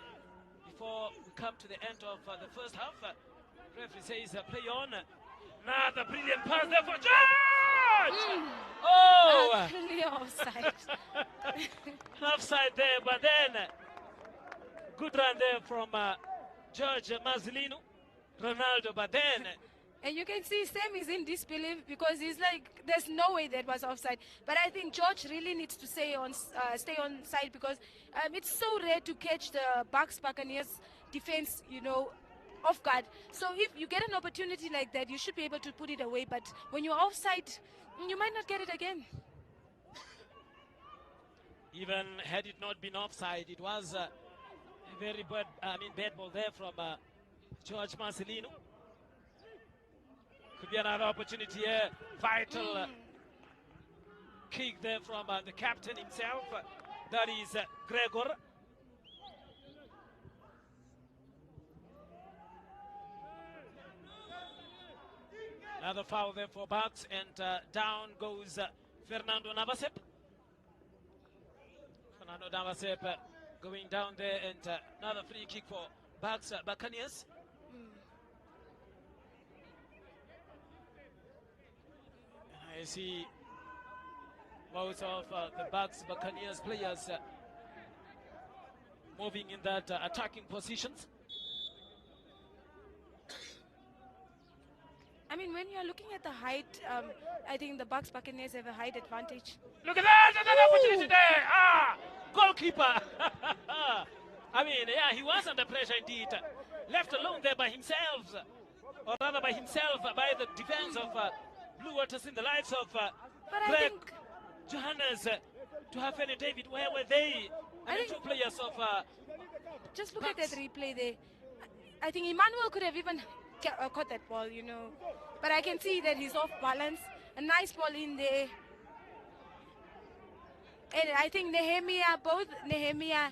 B: before we come to the end of the first half. Referee says play on. Another brilliant pass there for George! Oh!
C: Clear offside.
B: Offside there, but then good run there from George Mazzolino, Ronaldo, but then...
C: And you can see Sam is in disbelief because he's like, there's no way that was offside. But I think George really needs to stay on side because it's so rare to catch the Buccaneers defense, off guard. So if you get an opportunity like that, you should be able to put it away. But when you're offside, you might not get it again.
B: Even had it not been offside, it was a very bad ball there from George Marcelino. Could be another opportunity here. Vital kick there from the captain himself. That is Gregor. Another foul there for Bucks, and down goes Fernando Navasep. Fernando Navasep going down there, and another free kick for Bucks Buccaneers. I see most of the Bucks Buccaneers players moving in that attacking positions.
C: I mean, when you're looking at the height, I think the Buccaneers have a height advantage.
B: Look at that! Another opportunity there! Goalkeeper! I mean, yeah, he was under pressure indeed. Left alone there by himself, or rather by himself, by the defense of Blue Waters in the likes of Greg, Johannes, Tuhafeni, David. Where were they? I mean, two players of
C: just look Bucks. At that replay there. I think Emmanuel could have even caught that ball, you know. But I can see that he's off balance. A nice ball in there. And I think both Nehemia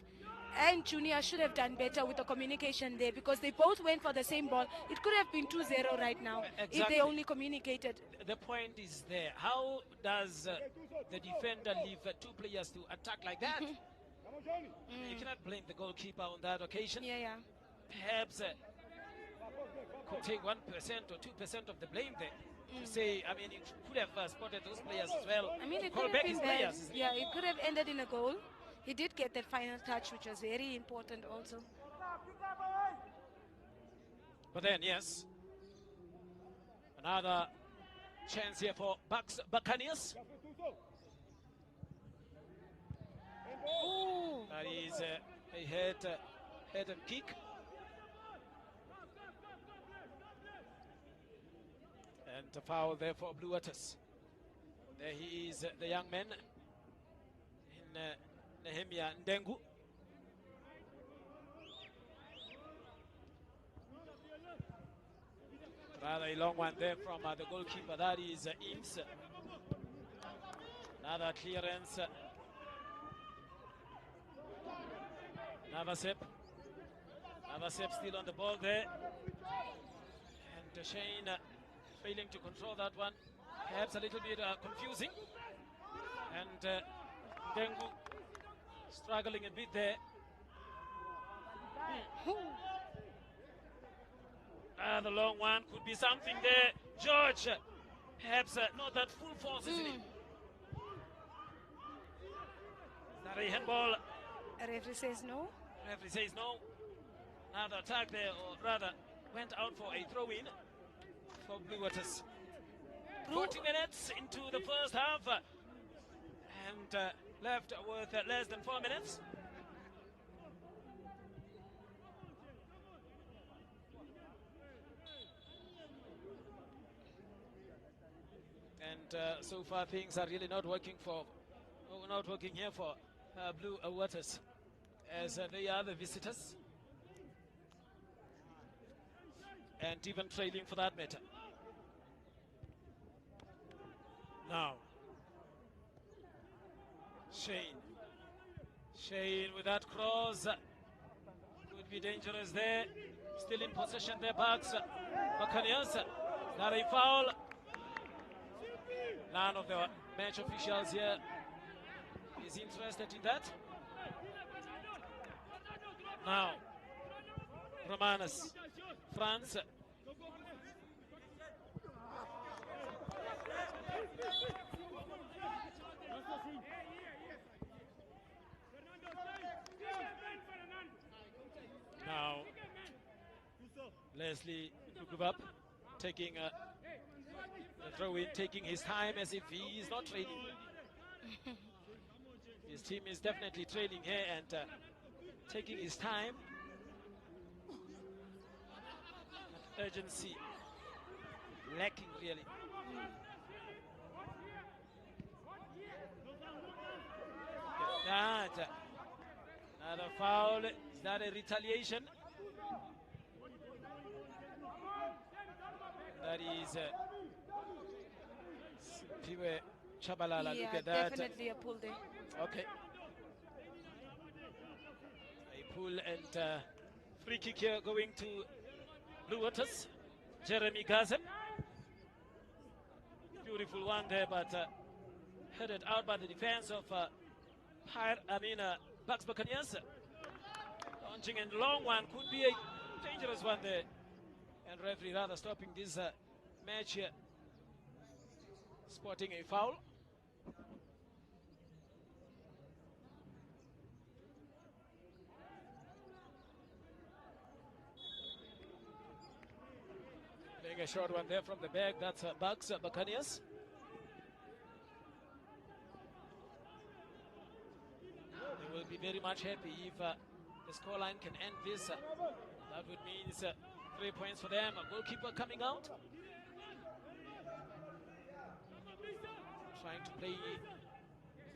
C: and Junior should have done better with the communication there, because they both went for the same ball. It could have been 2-0 right now if they only communicated.
B: The point is there. How does the defender leave two players to attack like that? You cannot blame the goalkeeper on that occasion.
C: Yeah.
B: Perhaps could take 1% or 2% of the blame there. To say, I mean, it could have spotted those players as well.
C: I mean, it
B: call
C: could
B: back
C: have
B: his
C: been
B: players.
C: Yeah, it could have ended in a goal. He did get that final touch, which was very important also.
B: But then, yes, another chance here for Buccaneers.
C: Ooh.
B: That is a head and kick. And a foul there for Blue Waters. There he is, the young man in Nehemia Ndengu. Rather a long one there from the goalkeeper. That is Ims. Another clearance. Navasep still on the ball there. And Shane failing to control that one. Perhaps a little bit confusing. And Ndengu struggling a bit there. The long one could be something there. George, perhaps not that full force, isn't it? Is that a handball?
C: A referee says no.
B: Referee says no. Another attack there, or rather went out for a throw-in for Blue Waters. 40 minutes into the first half, and left with less than 4 minutes. And so far things are really not working here for Blue Waters, as they are the visitors, and even trailing for that matter. Now, Shane with that cross could be dangerous there. Still in possession there, Buccaneers. Not a foul. None of the match officials here is interested in that. Now, Romanus, France. Now, Leslie Lukubab taking a throw-in, taking his time as if he is not trailing. His team is definitely trailing here and taking his time. Urgency lacking really. That another foul. Is that a retaliation? That is Piwe Chabalala,
C: Yeah,
B: look at that.
C: definitely a pull there.
B: Okay. A pull and free kick here going to Blue Waters. Jeremy Gazen. Beautiful one there, but headed out by the defense of Bucks Buccaneers. Launching and long one could be a dangerous one there. And referee rather stopping this match here. Spotting a foul. Playing a short one there from the back. That's Bucks Buccaneers. They will be very much happy if the scoreline can end this. That would mean 3 points for them. A goalkeeper coming out. Trying to play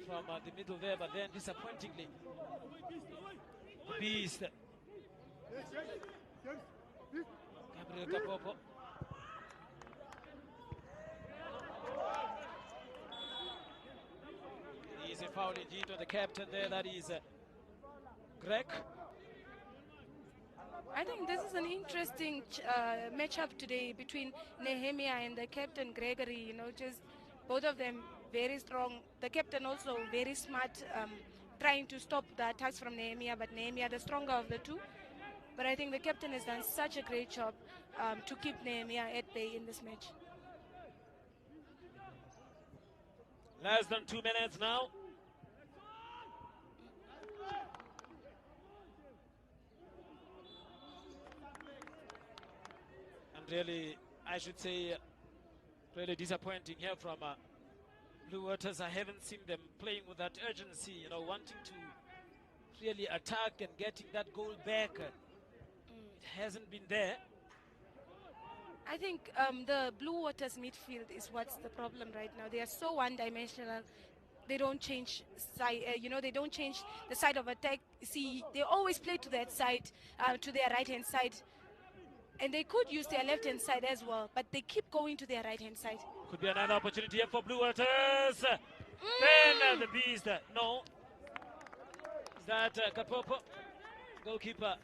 B: from the middle there, but then disappointingly, the beast. Gabriel Kapopo. It is a foul indeed on the captain there. That is Greg.
C: I think this is an interesting matchup today between Nehemiah and the captain Gregory. You know, just both of them very strong. The captain also very smart, trying to stop the attacks from Nehemiah, but Nehemiah the stronger of the two. But I think the captain has done such a great job to keep Nehemiah at bay in this match.
B: Less than 2 minutes now. And really, I should say, really disappointing here from Blue Waters. I haven't seen them playing with that urgency, you know, wanting to really attack and getting that goal back. It hasn't been there.
C: I think the Blue Waters midfield is what's the problem right now. They are so one-dimensional. They don't change side. They don't change the side of attack. See, they always play to that side, to their right-hand side, and they could use their left-hand side as well. But they keep going to their right-hand side.
B: Could be another opportunity here for Blue Waters. Then the beast. No. Is that Kapopo? Goalkeeper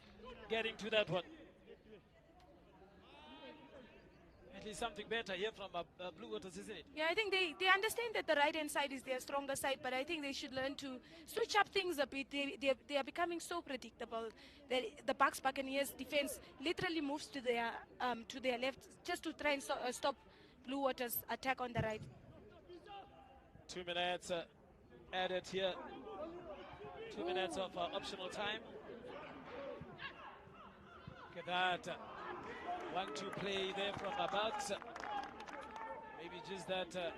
B: getting to that one. At least something better here from Blue Waters, isn't it?
C: Yeah, I think they understand that the right-hand side is their stronger side, but I think they should learn to switch up things a bit. They are becoming so predictable that the Bucks Buccaneers defense literally moves to their left just to try and stop Blue Waters' attack on the right.
B: 2 minutes added here. 2 minutes of optional time. Look at that. 1-2 play there from the Bucks. Maybe just that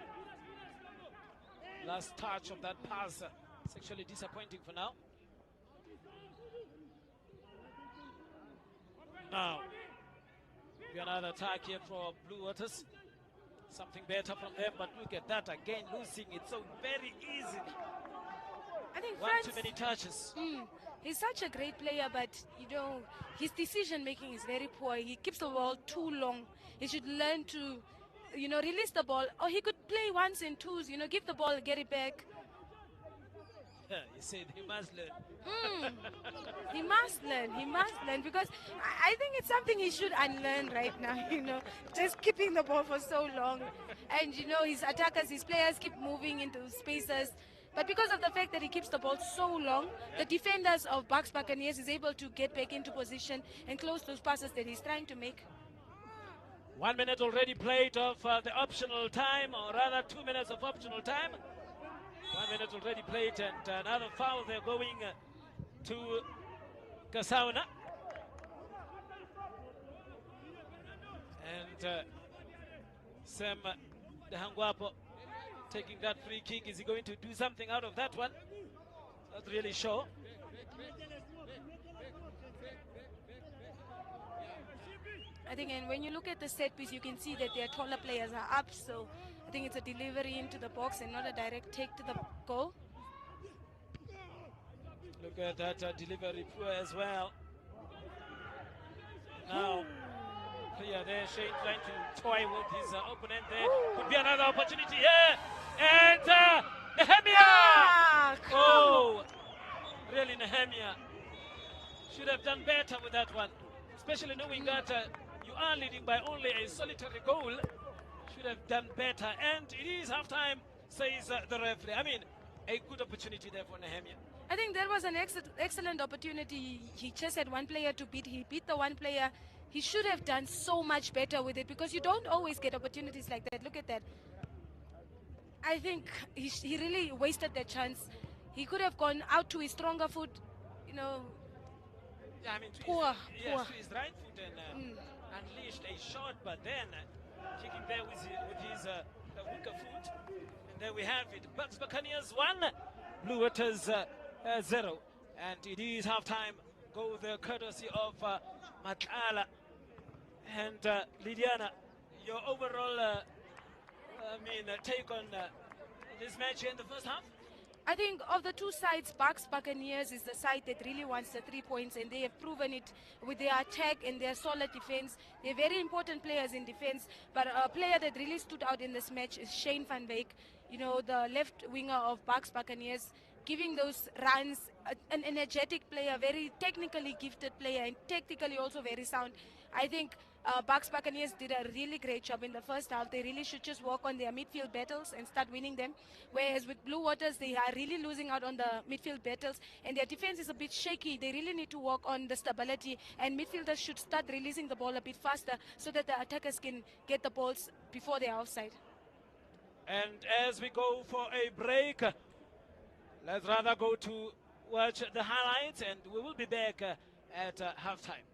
B: last touch of that pass. It's actually disappointing for now. Now, maybe another attack here for Blue Waters. Something better from them, but look at that again, losing it so very easily.
C: I think
B: One too many touches.
C: He's such a great player, but his decision making is very poor. He keeps the ball too long. He should learn to, release the ball, or he could play ones and twos. Give the ball, get it back.
B: You said he must learn.
C: He must learn. He must learn, because I think it's something he should unlearn right now. Just keeping the ball for so long, and his attackers, his players keep moving into spaces. But because of the fact that he keeps the ball so long, the defenders of Bucks Buccaneers is able to get back into position and close those passes that he's trying to make.
B: 1 minute already played of the optional time, or rather 2 minutes of optional time. 1 minute already played, and another foul. They're going to Kasauna. And Sam Dehangwapo taking that free kick. Is he going to do something out of that one? Not really sure.
C: I think, and when you look at the set piece, you can see that their taller players are up. So I think it's a delivery into the box and not a direct take to the goal.
B: Look at that delivery poor as well. Now, player there, Shane trying to toy with his opponent there. Could be another opportunity here. And Nehemia! Oh, really, Nehemia should have done better with that one, especially knowing that you are leading by only a solitary goal. Should have done better. And it is halftime, says the referee. I mean, a good opportunity there for Nehemia.
C: I think there was an excellent opportunity. He just had one player to beat. He beat the one player. He should have done so much better with it because you don't always get opportunities like that. Look at that. I think he really wasted that chance. He could have gone out to his stronger foot, you know.
B: Yeah, I mean,
C: Poor.
B: To his right foot and unleashed a shot, but then kicking there with his weaker foot. And there we have it. Buccaneers 1, Blue Waters 0. And it is halftime. Go the courtesy of Matala and Lydiana. Your overall take on this match in the first half?
C: I think of the two sides, Buccaneers is the side that really wants the 3 points, and they have proven it with their attack and their solid defense. They're very important players in defense, but a player that really stood out in this match is Shane van Wyk, you know, the left winger of Buccaneers, giving those runs, an energetic player, very technically gifted player, and technically also very sound. I think Buccaneers did a really great job in the first half. They really should just work on their midfield battles and start winning them. Whereas with Blue Waters, they are really losing out on the midfield battles, and their defense is a bit shaky. They really need to work on the stability, and midfielders should start releasing the ball a bit faster so that the attackers can get the balls before they're offside.
B: And as we go for a break, let's rather go to watch the highlights, and we will be back at halftime.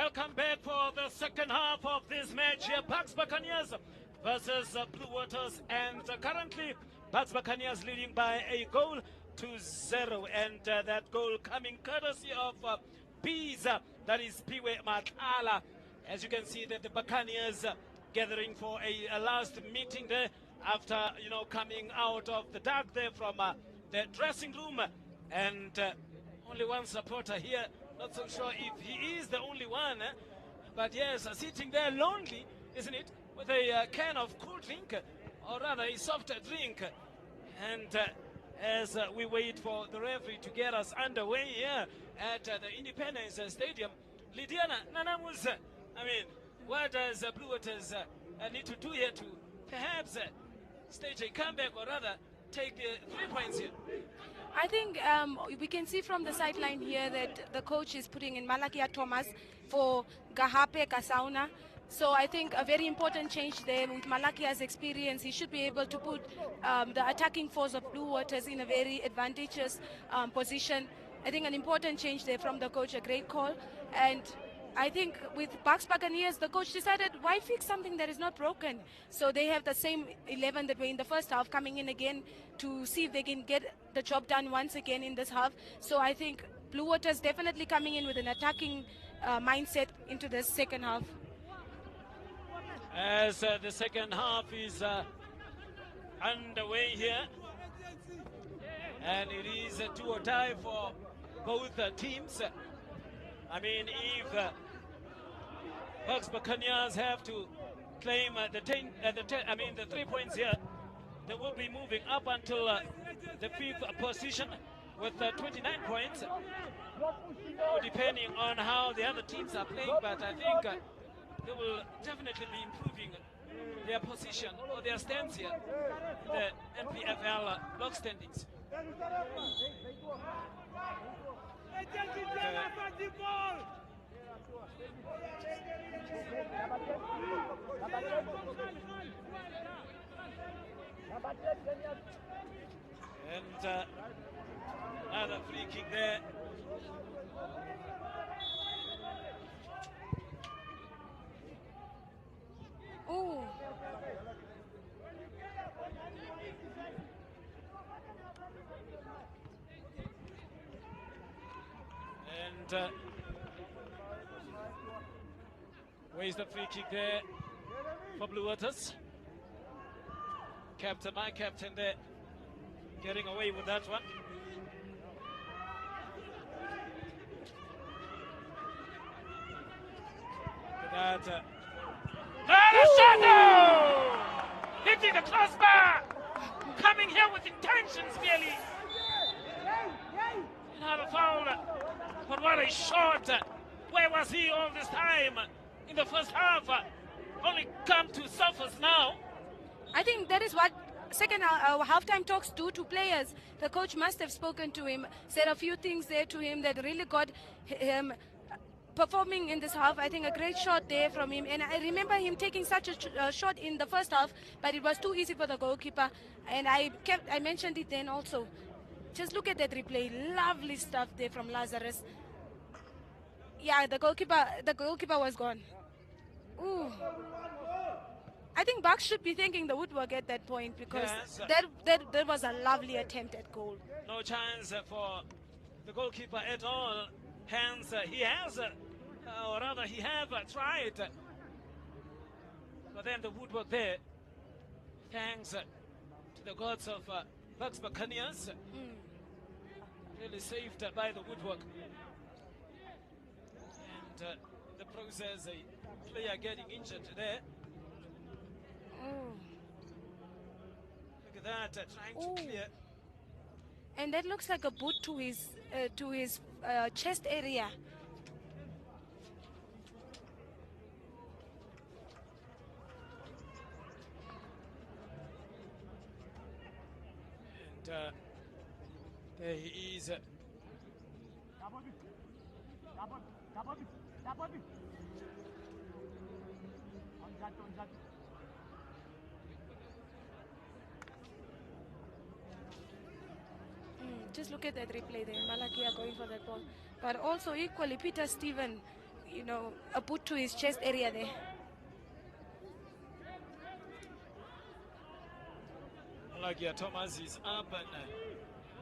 B: Welcome back for the second half of this match here. Buccaneers versus Blue Waters, and currently Buccaneers leading by a goal to 0, and that goal coming courtesy of Bees, that is Piwe Makala. As you can see that the Buccaneers gathering for a last meeting there after, you know, coming out of the dark there from the dressing room, and only one supporter here. Not so sure if he is the only one, but yes, sitting there lonely, isn't it, with a can of cool drink, or rather a soft drink. And as we wait for the referee to get us underway here at the Independence Stadium, Lydiana Nanamus, I mean, what does Blue Waters need to do here to perhaps stage a comeback, or rather take the 3 points here?
C: I think we can see from the sideline here that the coach is putting in Malakia Thomas for Gahape Kasauna. So I think a very important change there with Malakia's experience. He should be able to put the attacking force of Blue Waters in a very advantageous position. I think an important change there from the coach, a great call. And I think with Buccaneers, the coach decided, why fix something that is not broken? So they have the same 11 that were in the first half coming in again to see if they can get the job done once again in this half. So I think Blue Waters definitely coming in with an attacking mindset into the second half.
B: As the second half is underway here, and it is a do or die for both teams. I mean, if Buccaneers have to claim the 3 points here, they will be moving up until the 5th position with 29 points, depending on how the other teams are playing. But I think they will definitely be improving their position or their stance here in the NPFL block standings. And another free kick there.
C: Ooh.
B: And where's the free kick there for Blue Waters? My captain there, getting away with that one. Look at that. Shadow! Hitting the crossbar! Coming here with intentions, really. Not a foul, but what a shot. Where was he all this time? In the first half, only come to surface now.
C: I think that is what second halftime talks do to players. The coach must have spoken to him, said a few things there to him that really got him performing in this half. I think a great shot there from him, and I remember him taking such a shot in the first half, but it was too easy for the goalkeeper, and I mentioned it then also. Just look at that replay, lovely stuff there from Lazarus. Yeah, the goalkeeper was gone. Ooh. I think Bucks should be thanking the woodwork at that point, because that was a lovely attempt at goal.
B: No chance for the goalkeeper at all. Hence, he has, or rather he have tried. But then the woodwork there, thanks to the gods of Buccaneers, really saved by the woodwork. And the process, a player getting injured there. Look at that, trying to clear.
C: And that looks like a boot to his chest area.
B: And there he is.
C: Just look at that replay there. Malakia going for that ball. But also equally, Peter Steven, a boot to his chest area there.
B: Like Thomas is up and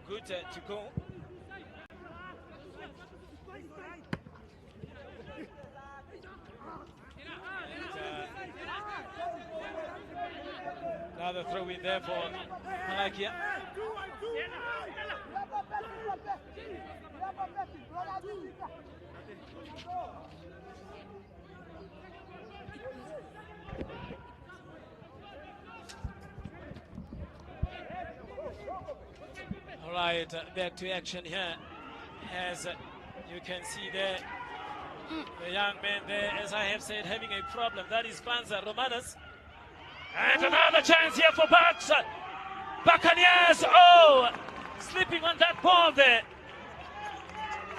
B: good to go. Another throw in there for Malakia. All right, back to action here. As you can see there, the young man there, as I have said, having a problem. That is Panzer Romanos. And another chance here for Bucks. Buccaneers, oh, slipping on that ball there.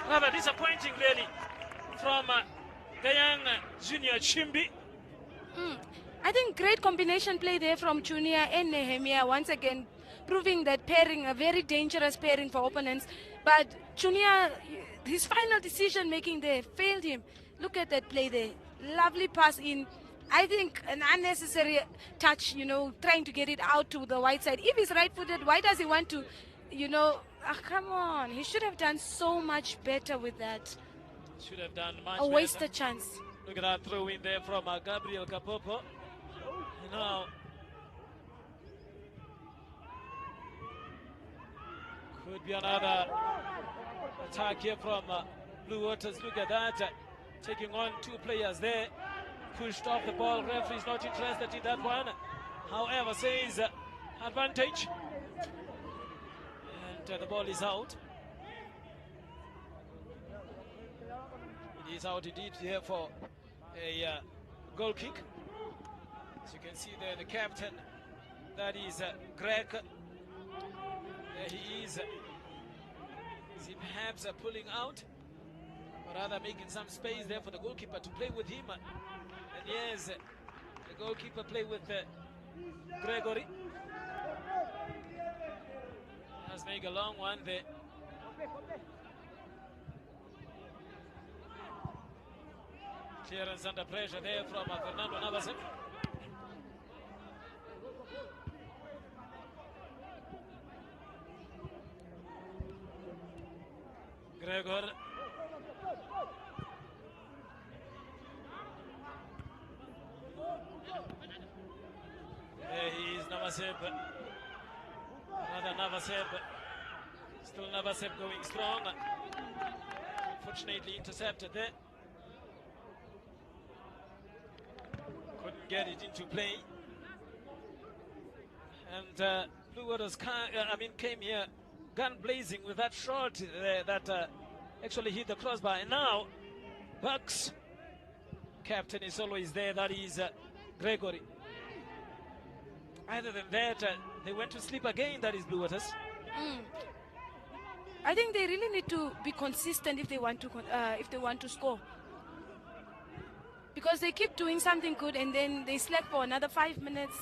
B: Rather disappointing, really, from the young Junior Chimbi.
C: I think great combination play there from Junior and Nehemiah, once again proving that pairing, a very dangerous pairing for opponents. But Junior, his final decision making there failed him. Look at that play there. Lovely pass in. I think an unnecessary touch, trying to get it out to the white side. If he's right-footed, why does he want to, come on. He should have done so much better with that.
B: Should have done much
C: A wasted chance.
B: Look at that throw in there from Gabriel Kapopo. Now, could be another attack here from Blue Waters. Look at that. Taking on two players there. Pushed off the ball. Referee's not interested in that one. However, says advantage. And the ball is out. It is out indeed here for a goal kick. As you can see there, the captain, that is Greg. There he is. Is he perhaps pulling out? Or rather making some space there for the goalkeeper to play with him. And yes, the goalkeeper play with Gregory. Let's make a long one there. Clearance under pressure there from Fernando Navas. Gregor. There he is, Navaseb. Another Navaseb. Still Navaseb going strong. Fortunately intercepted there. Couldn't get it into play. And Blue Waters came here gun blazing with that shot that actually hit the crossbar. And now Bucks captain is always there, that is Gregory. Other than that, they went to sleep again, that is Blue Waters.
C: I think they really need to be consistent if they want to score. Because they keep doing something good and then they slack for another 5 minutes.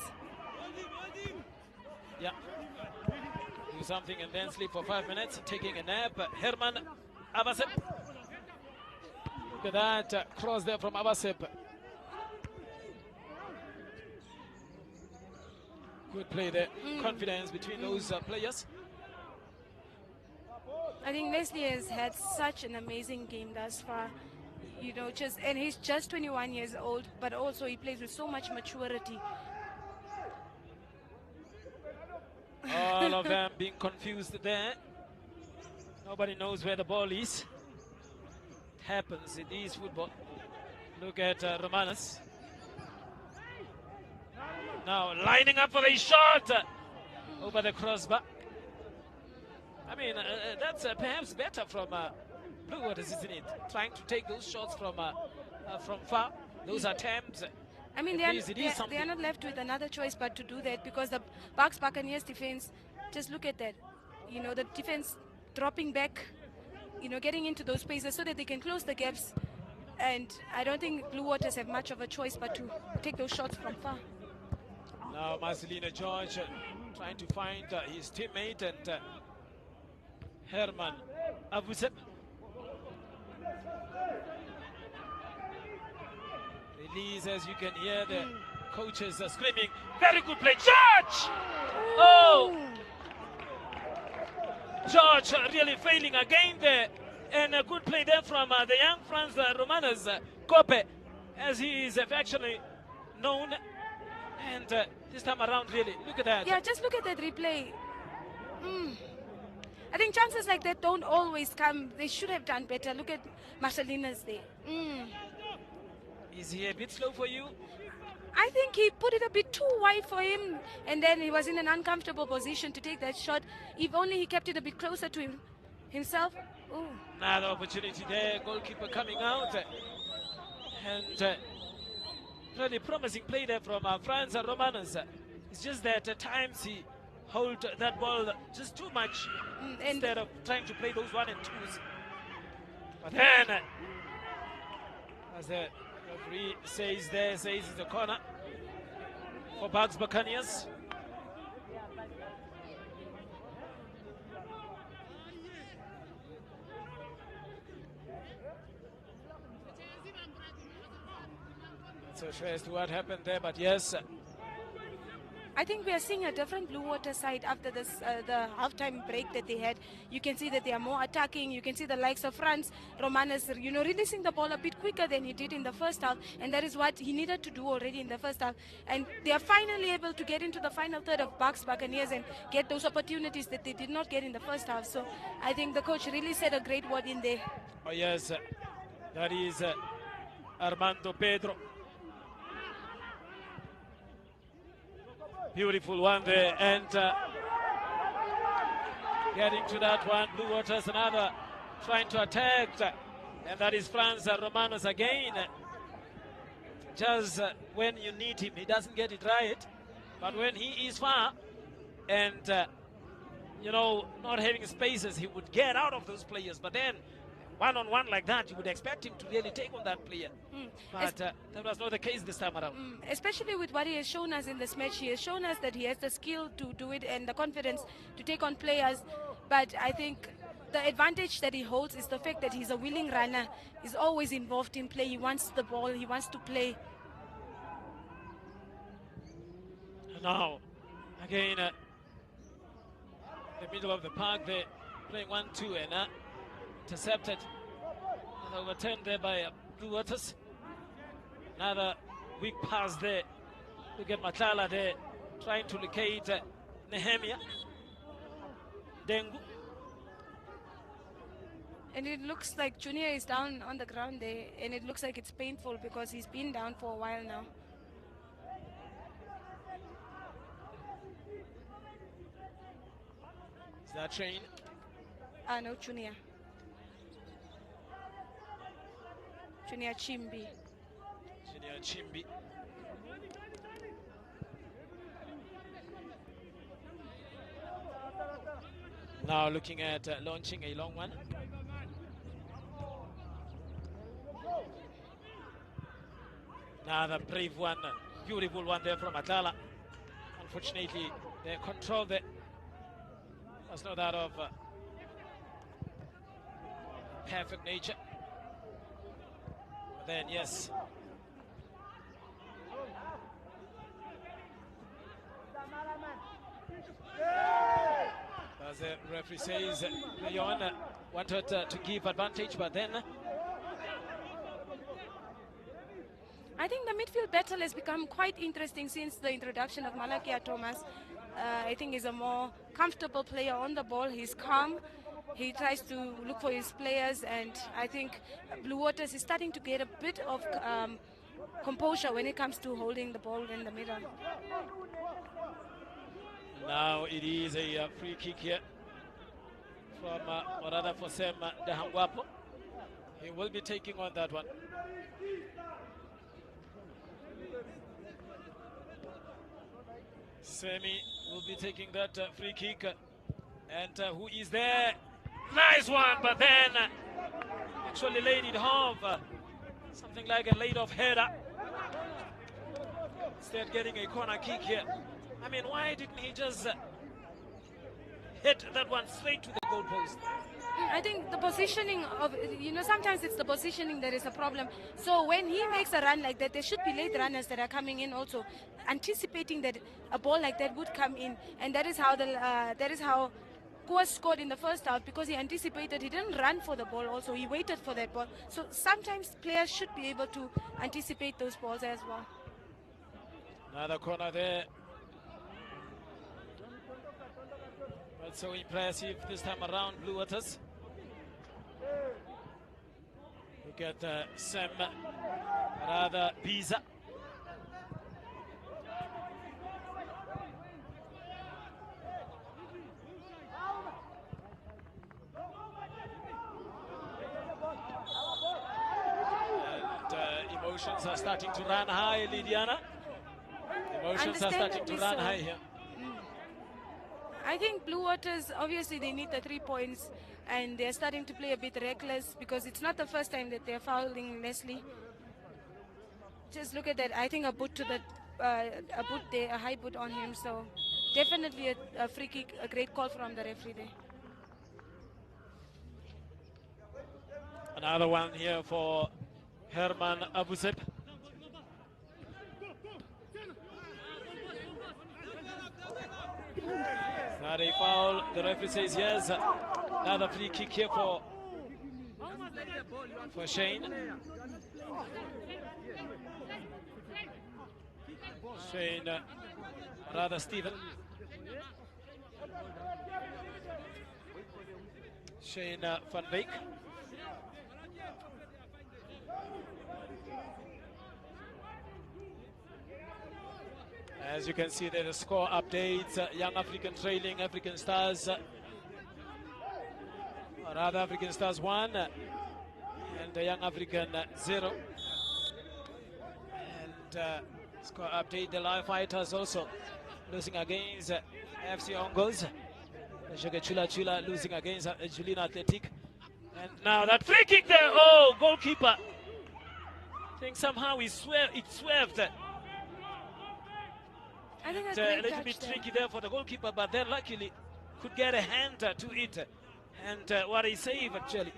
B: Yeah. Do something and then sleep for 5 minutes, taking a nap. Herman Abasep. Look at that cross there from Abasep. Good play there. Confidence between those players.
C: I think Leslie has had such an amazing game thus far. And he's just 21 years old, but also he plays with so much maturity.
B: All of them being confused there. Nobody knows where the ball is. It happens, it is football. Look at Romanos. Now lining up for the shot over the crossbar. I mean, that's perhaps better from Blue Waters, isn't it? Trying to take those shots from far. Those attempts.
C: I mean, they are not left with another choice but to do that, because the Buccaneers defense, just look at that. The defense dropping back, getting into those spaces so that they can close the gaps. And I don't think Blue Waters have much of a choice but to take those shots from far.
B: Now Marcelino George trying to find his teammate, and Herman Abusep. Please, as you can hear the coaches are screaming, very good play, George! Oh! George really failing again there. And a good play there from the young Franz Romanes, Kope, as he is affectionately known. And this time around, really, look at that.
C: Yeah, just look at that replay. I think chances like that don't always come. They should have done better. Look at Marcelina's there.
B: Is he a bit slow for you?
C: I think he put it a bit too wide for him, and then he was in an uncomfortable position to take that shot. If only he kept it a bit closer to himself. Ooh.
B: Another opportunity there, goalkeeper coming out. And really promising play there from Franz Romanes. It's just that at times he hold that ball just too much instead of trying to play those 1 and 2s. But then, as the referee says it's a corner for Buccaneers. So sure as to what happened there, but yes.
C: I think we are seeing a different Blue Water side after this, the halftime break that they had. You can see that they are more attacking. You can see the likes of Franz Romanes, releasing the ball a bit quicker than he did in the first half. And that is what he needed to do already in the first half. And they are finally able to get into the final third of Buccaneers and get those opportunities that they did not get in the first half. So I think the coach really said a great word in there.
B: Oh yes, that is Armando Pedro. Beautiful one there, and getting to that one, Blue Waters another trying to attack, and that is Franz Romanos again. Just when you need him, he doesn't get it right, but when he is far and not having spaces, he would get out of those players. But then one-on-one like that, you would expect him to really take on that player. But that was not the case this time around.
C: Especially with what he has shown us in this match. He has shown us that he has the skill to do it and the confidence to take on players. But I think the advantage that he holds is the fact that he's a willing runner. He's always involved in play. He wants the ball. He wants to play.
B: Now, again, the middle of the park, they're playing 1-2 and intercepted and overturned there by Blue Waters. Another weak pass there. Look at Matala there trying to locate Nehemia Dengu.
C: And it looks like Junior is down on the ground there, and it looks like it's painful because he's been down for a while now.
B: Is that Shane?
C: No, Junior. Junior Chimbi.
B: Junior Chimbi. Now looking at launching a long one. Another brave one, beautiful one there from Atala. Unfortunately, their control there was not that of perfect nature. But then, yes. As the referee says, Leon wanted to give advantage, but then
C: I think the midfield battle has become quite interesting since the introduction of Malakia Thomas. I think he's a more comfortable player on the ball. He's calm. He tries to look for his players, and I think Blue Waters is starting to get a bit of composure when it comes to holding the ball in the middle.
B: Now it is a free kick here from Morada for Sam Dehangwapo. He will be taking on that one. Semi will be taking that free kick. And who is there? Nice one, but then actually laid it off. Something like a laid off header. Instead getting a corner kick here. I mean, why didn't he just hit that one straight to the goalpost?
C: I think the positioning of, sometimes it's the positioning that is a problem. So when he makes a run like that, there should be late runners that are coming in also, anticipating that a ball like that would come in, and that is how Koos scored in the first half, because he anticipated. He didn't run for the ball. Also, he waited for that ball. So sometimes players should be able to anticipate those balls as well.
B: Another corner there. Not so impressive this time around, Blue Waters. Look at Sam rather Biza. And emotions are starting to run high, Lydiana. Emotions are starting to run high here.
C: I think Blue Waters, obviously they need the 3 points, and they're starting to play a bit reckless, because it's not the first time that they're fouling Leslie. Just look at that. I think a boot to the a boot there, a high boot on him. So definitely a free kick, a great call from the referee there.
B: Another one here for Herman Abusep. Not a foul. The referee says yes. Another free kick here for Shane. Shane, rather Stephen. Shane van Beek. As you can see there, the score updates. Young African trailing African Stars. Rather, African Stars 1 and the Young African 0. And score update, the Live Fighters also losing against FC Ongos. Chula losing against Julina Athletic. And now that free kick there, oh, goalkeeper. I think somehow it swerved.
C: I think that's
B: a little bit tricky there for the goalkeeper, but then luckily could get a hand to it. And what a save, actually.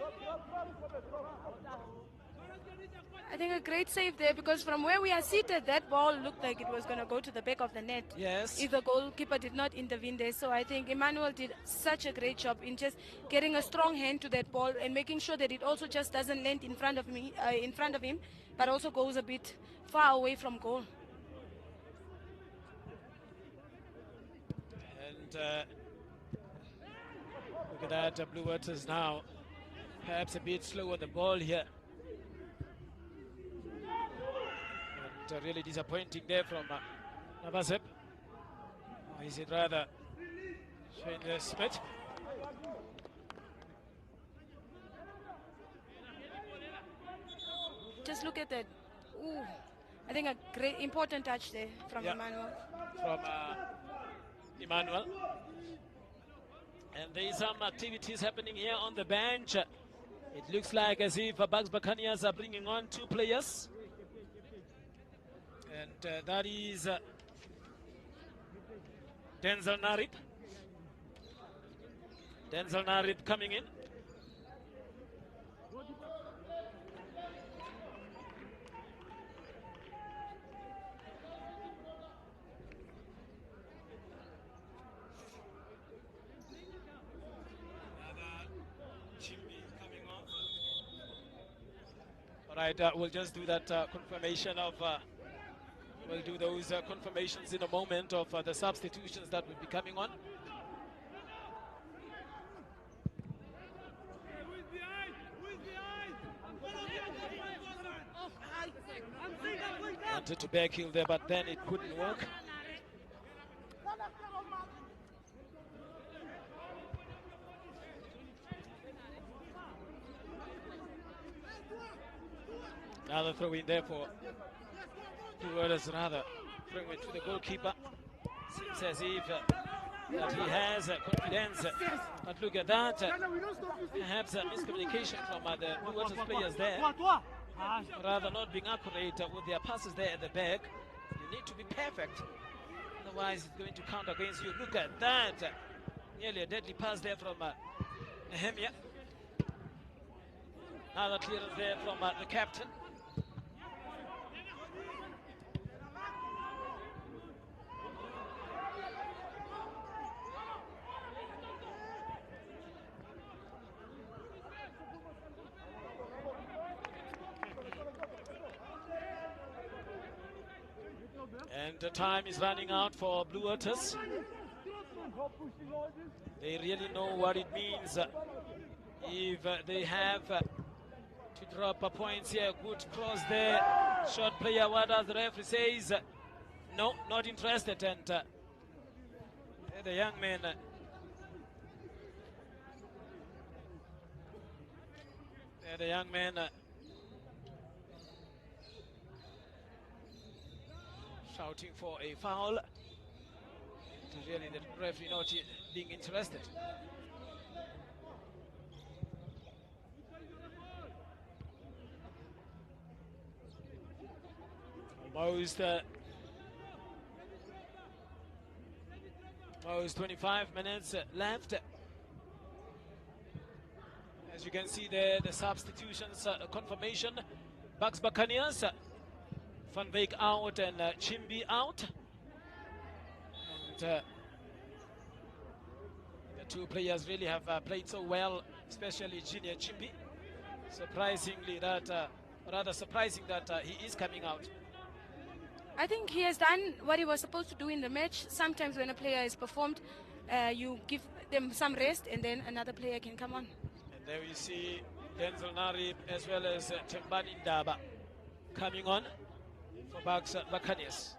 C: I think a great save there, because from where we are seated, that ball looked like it was going to go to the back of the net.
B: Yes.
C: If the goalkeeper did not intervene there. So I think Emmanuel did such a great job in just getting a strong hand to that ball and making sure that it also just doesn't land in front of him, but also goes a bit far away from goal.
B: And look at that, Blue Waters now perhaps a bit slow on the ball here. And really disappointing there from Navazep. Or is it rather Shane Smith?
C: Just look at that. Ooh, I think a great, important touch there from Emmanuel.
B: From Emmanuel. And there is some activities happening here on the bench. It looks like as if Buccaneers are bringing on 2 players. And that is Denzel Narib. Denzel Narib coming in. Right, we'll just do that confirmation of, we'll do those confirmations in a moment of the substitutions that will be coming on. Wanted to backheel there, but then it couldn't work. Another throw in there for Blue Waters, rather throwing it to the goalkeeper. Seems as if that he has confidence. But look at that. Perhaps miscommunication from the Blue Waters players there. Rather not being accurate with their passes there at the back. You need to be perfect. Otherwise, it's going to count against you. Look at that. Nearly a deadly pass there from Nehemia. Another clearance there from the captain. And the time is running out for Blue Waters. They really know what it means if they have to drop points here. Good cross there. Short player. What does the referee says? No, not interested. And the young man. The young man. Shouting for a foul. Really, the referee not being interested. Almost 25 minutes left. As you can see there, the substitutions confirmation. Buccaneers. Van Beek out and Chimbi out. And the two players really have played so well, especially Junior Chimbi. Rather surprising that he is coming out.
C: I think he has done what he was supposed to do in the match. Sometimes when a player is performed, you give them some rest and then another player can come on.
B: And there we see Denzel Narib as well as Tembani Ndaba coming on for Buccaneers.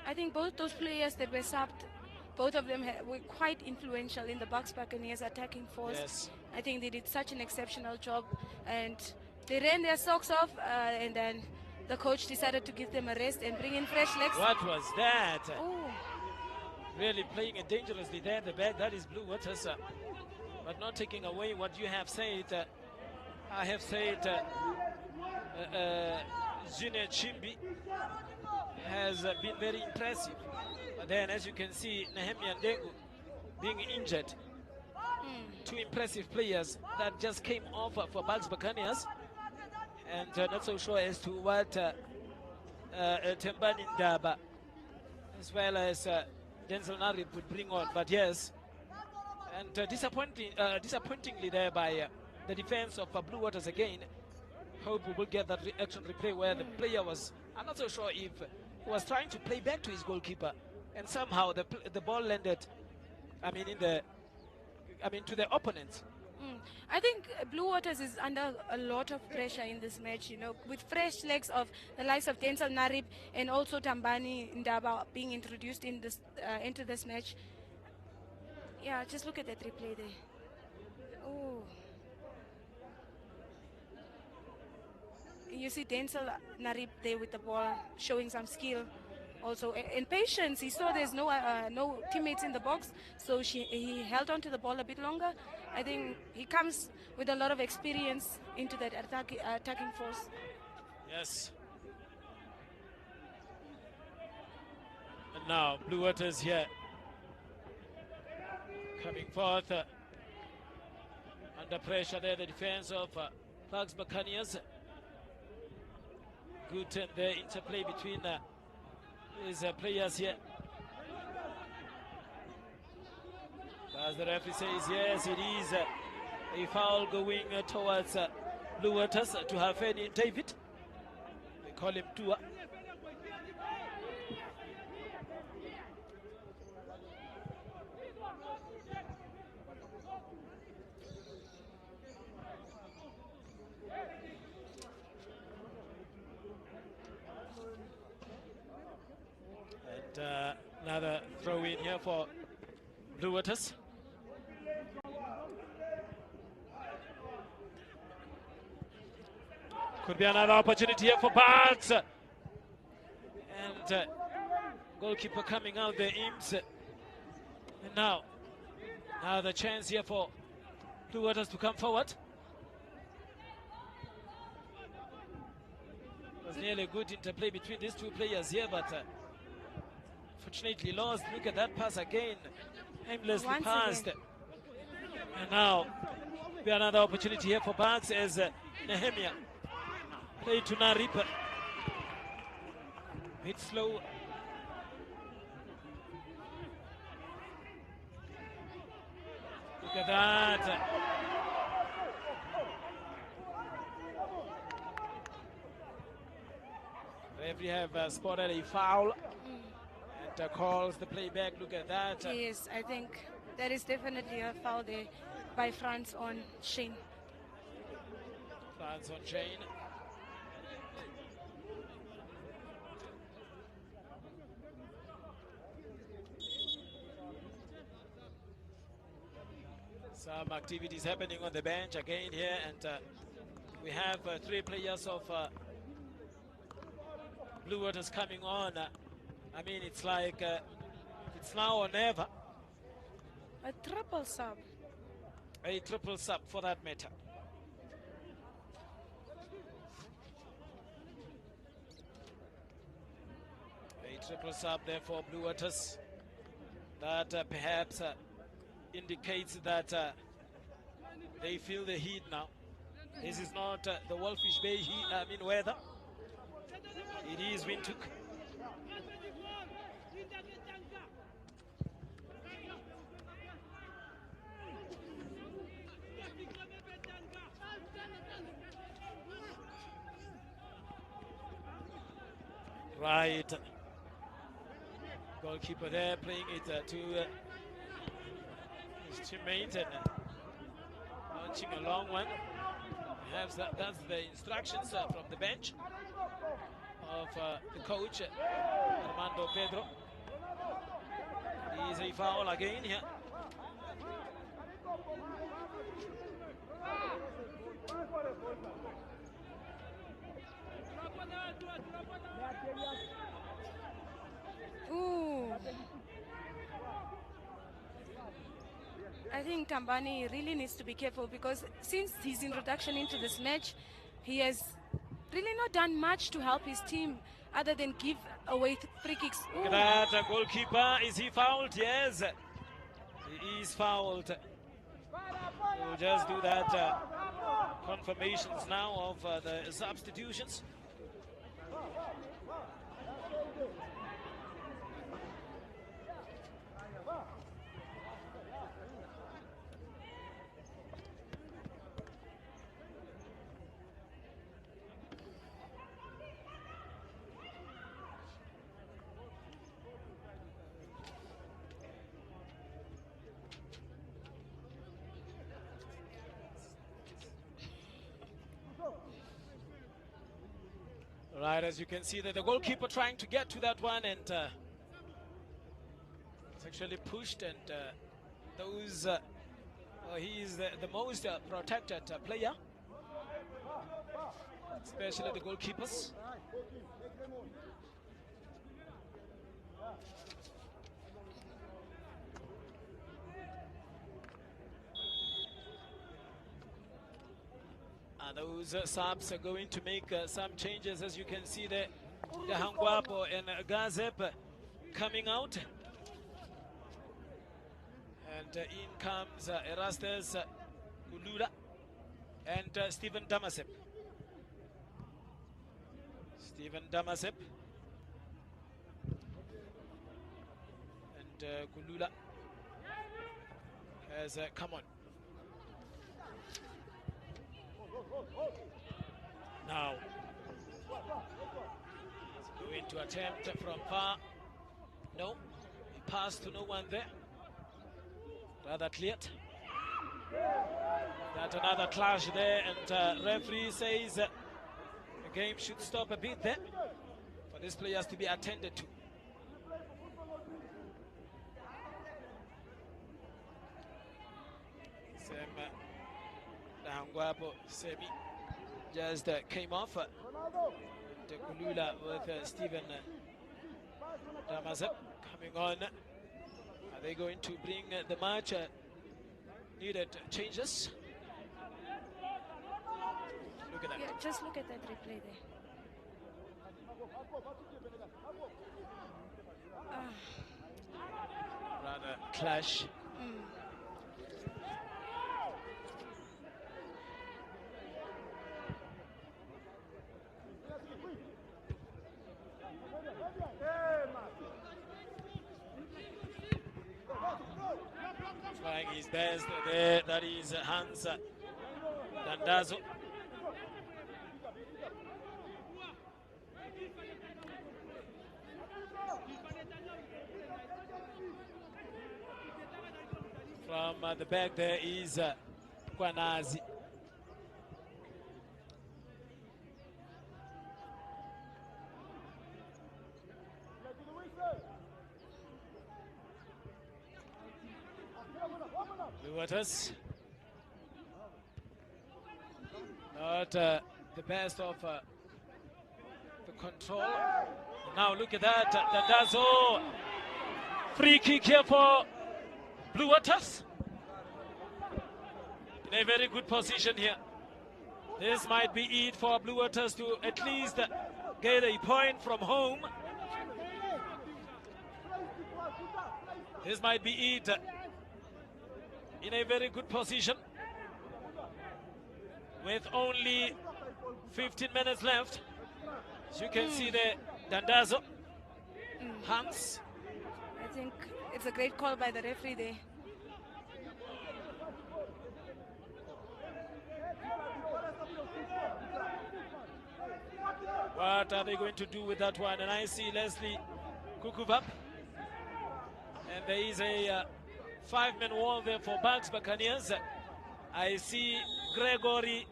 C: I think both those players that were subbed, both of them were quite influential in the Buccaneers attacking force.
B: Yes.
C: I think they did such an exceptional job, and they ran their socks off, and then the coach decided to give them a rest and bring in fresh legs.
B: What was that?
C: Oh.
B: Really playing it dangerously there at the back. That is Blue Waters, but not taking away what you have said. I have said Junior Chimbi has been very impressive. But then, as you can see, Nehemiah Ndengu being injured. Two impressive players that just came off for Buccaneers. And not so sure as to what Tembani Ndaba as well as Denzel Narib would bring on. But yes, and disappointingly there by the defense of Blue Waters again. Hope we will get that action replay where the player was, I'm not so sure if he was trying to play back to his goalkeeper, and somehow the ball landed, to the opponent.
C: I think Blue Waters is under a lot of pressure in this match, with fresh legs of the likes of Denzel Narib and also Tambani Ndaba being introduced in this into this match. Yeah, just look at that replay there. Oh. You see Denzel Narib there with the ball, showing some skill. Also, in patience, he saw there's no teammates in the box, so he held on to the ball a bit longer. I think he comes with a lot of experience into that attacking force.
B: Yes. And now Blue Waters here coming forth under pressure there. The defense of Buccaneers. Good the interplay between these players here. As the referee says, yes, it is a foul going towards Blue Waters to Hafeni David. They call him Tua. And another throw in here for Blue Waters. Could be another opportunity here for Bucks. And goalkeeper coming out there, Ims. And now the chance here for Blue Waters to come forward. was nearly a good interplay between these two players here, but fortunately lost. Look at that pass again. Aimlessly
C: Once
B: passed.
C: again.
B: And now, be another opportunity here for Bucks as Nehemia play to Naripa. Bit slow. Look at that. Referee have spotted a foul and calls the play back. Look at that.
C: Yes, I think there is definitely a foul there by France on Shane.
B: France on Shane. Some activities happening on the bench again here, and we have 3 players of Blue Waters coming on. I mean, it's like it's now or never.
C: A triple sub.
B: A triple sub for that matter. A triple sub there for Blue Waters. That perhaps indicates that they feel the heat now. This is not the Wolfish Bay heat, weather. It is Windhoek. Right. Goalkeeper there playing it to his teammate and launching a long one. Perhaps that's the instructions from the bench of the coach, Armando Pedro. Is a foul again here.
C: Ooh. I think Tambani really needs to be careful because since his introduction into this match, he has really not done much to help his team other than give away free kicks. Ooh.
B: Look at that goalkeeper. Is he fouled? Yes. He is fouled. We'll just do that confirmations now of the substitutions. Right, as you can see that the goalkeeper trying to get to that one, and it's actually pushed, and those he is the most protected player, especially the goalkeepers. Those subs are going to make some changes, as you can see the Hangwapo and Gazep coming out. And in comes Erastes Ulula and Stephen Damasep. Stephen Damasep and Kulula has come on. Now, going to attempt from far. No, he passed to no one there. Rather cleared. That another clash there, and referee says the game should stop a bit there for these players to be attended to. Hangwapo Semi just came off. Kulula with Stephen Damasep coming on. Are they going to bring the match needed changes? Look at that.
C: Yeah, just look at that replay there.
B: Rather clash. Trying his best there. That is Hans Dandazo. From the back there is Kwanazi. Waters. Not the best of the control. Now look at that. Dandazo. Free kick here for Blue Waters. In a very good position here. This might be it for Blue Waters to at least get a point from home. This might be it. In a very good position. With only 15 minutes left. As you can see there, Dandazo. Hans.
C: I think it's a great call by the referee there.
B: What are they going to do with that one? And I see Leslie Kukuvap. And there is a 5-man wall there for Buccaneers. I see Gregory,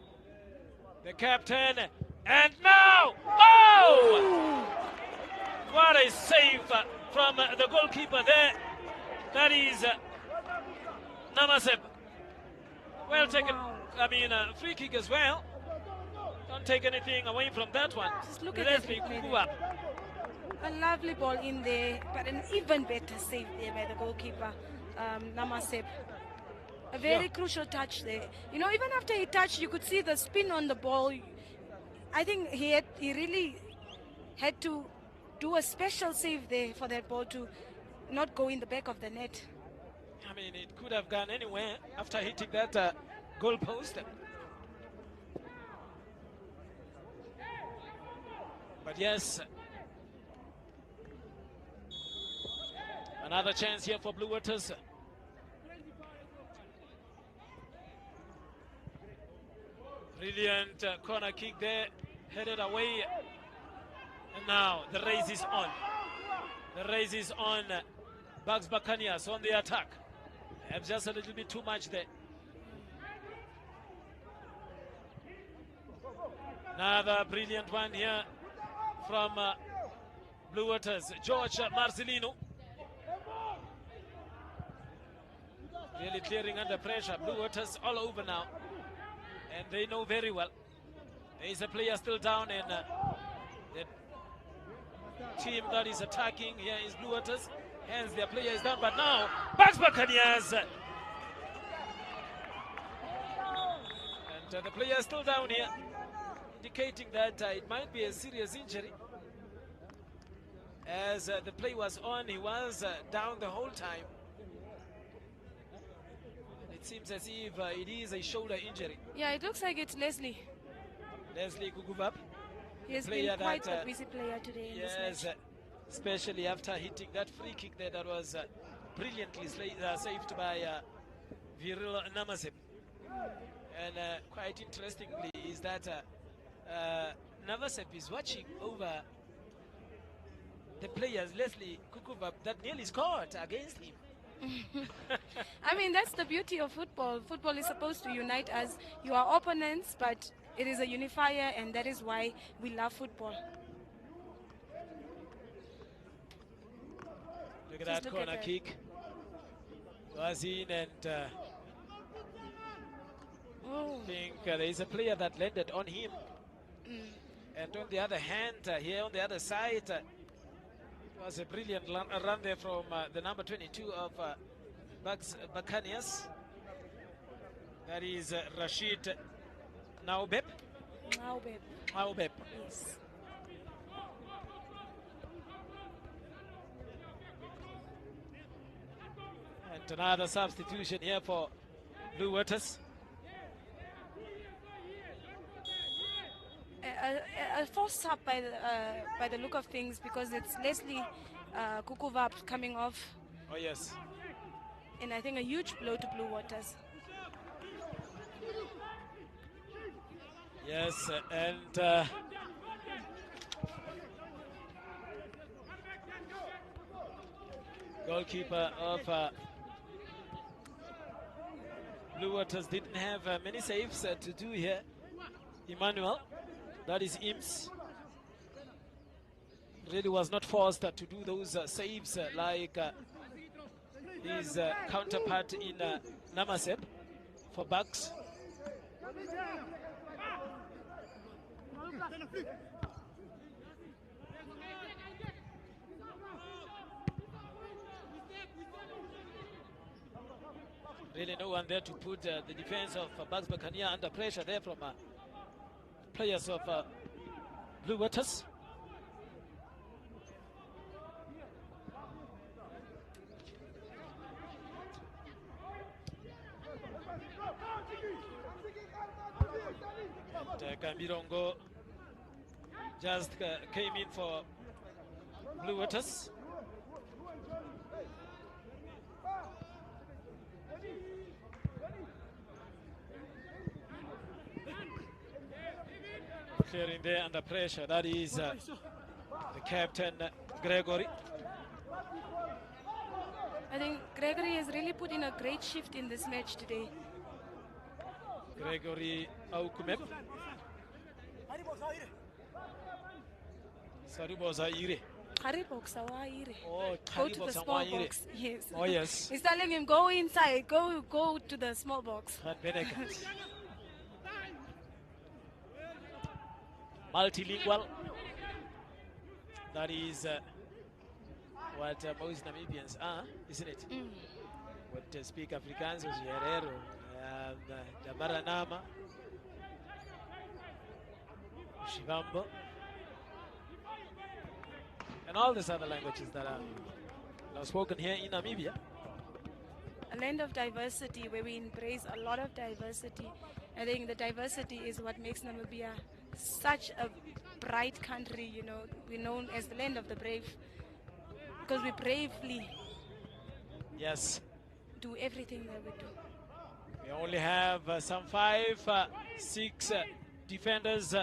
B: the captain. And now, oh! What a save from the goalkeeper there. That is Namasep. Well taken. I mean, free kick as well. Don't take anything away from that one.
C: Just look at
B: Leslie
C: that.
B: Kukuwa.
C: A lovely ball in there, but an even better save there by the goalkeeper, Namasep. A very crucial touch there. You know, even after he touched, you could see the spin on the ball. I think he really had to do a special save there for that ball to not go in the back of the net.
B: I mean, it could have gone anywhere after hitting that goal post. But yes, another chance here for Blue Waters. Brilliant corner kick there, headed away. And now the race is on. The race is on. Buccaneers on the attack. Have just a little bit too much there. Another brilliant one here from Blue Waters. George Marcelino. Really clearing under pressure. Blue Waters all over now. And they know very well. There is a player still down, and the team that is attacking here is Blue Waters. Hence their player is down, but now Buccaneers. And the player is still down here, indicating that it might be a serious injury. As the play was on, he was down the whole time. It seems as if it is a shoulder injury.
C: Yeah, it looks like it's Leslie.
B: Leslie Gugubab.
C: He has been quite a busy player today in this match.
B: Especially after hitting that free kick there that was brilliantly saved by Viril Namasep. And quite interestingly is that Namasep is watching over the players, Leslie Kukubab, that nearly scored against him.
C: I mean, that's the beauty of football. Football is supposed to unite us. You are opponents, but it is a unifier, and that is why we love football.
B: Look at that corner kick. Was in, and I think there is a player that landed on him. And on the other hand, here on the other side, was a brilliant run there from the number 22 of Buccaneers. That is Rashid Naubeb.
C: Naubeb.
B: Naubeb.
C: Yes.
B: And another substitution here for Blue Waters.
C: A forced sub by the look of things, because it's Leslie Kukuvap coming off.
B: Oh yes.
C: And I think a huge blow to Blue Waters.
B: Yes, and goalkeeper of Blue Waters didn't have many saves to do here. Emmanuel, that is Ims, really was not forced to do those saves like his counterpart in Namasep for Bucks. Really no one there to put the defense of Bucks Buccaneers under pressure there from players of Blue Waters. And Gambirongo just came in for Blue Waters. Clearing there under pressure, that is the captain Gregory.
C: I think Gregory has really put in a great shift in this match today.
B: Gregory Aukumep. Saribo Zaire.
C: Oh, go to the small box. Yes.
B: Oh yes.
C: He's telling him, go inside, go to the small box.
B: Multilingual. That is what most Namibians are, isn't it? What speak Afrikaans, Herero, Damaranama, Shivambo, and all these other languages that are now spoken here in Namibia.
C: A land of diversity where we embrace a lot of diversity. I think the diversity is what makes Namibia such a bright country, you know. We're known as the land of the brave because we bravely do everything that we do.
B: We only have some 6 defenders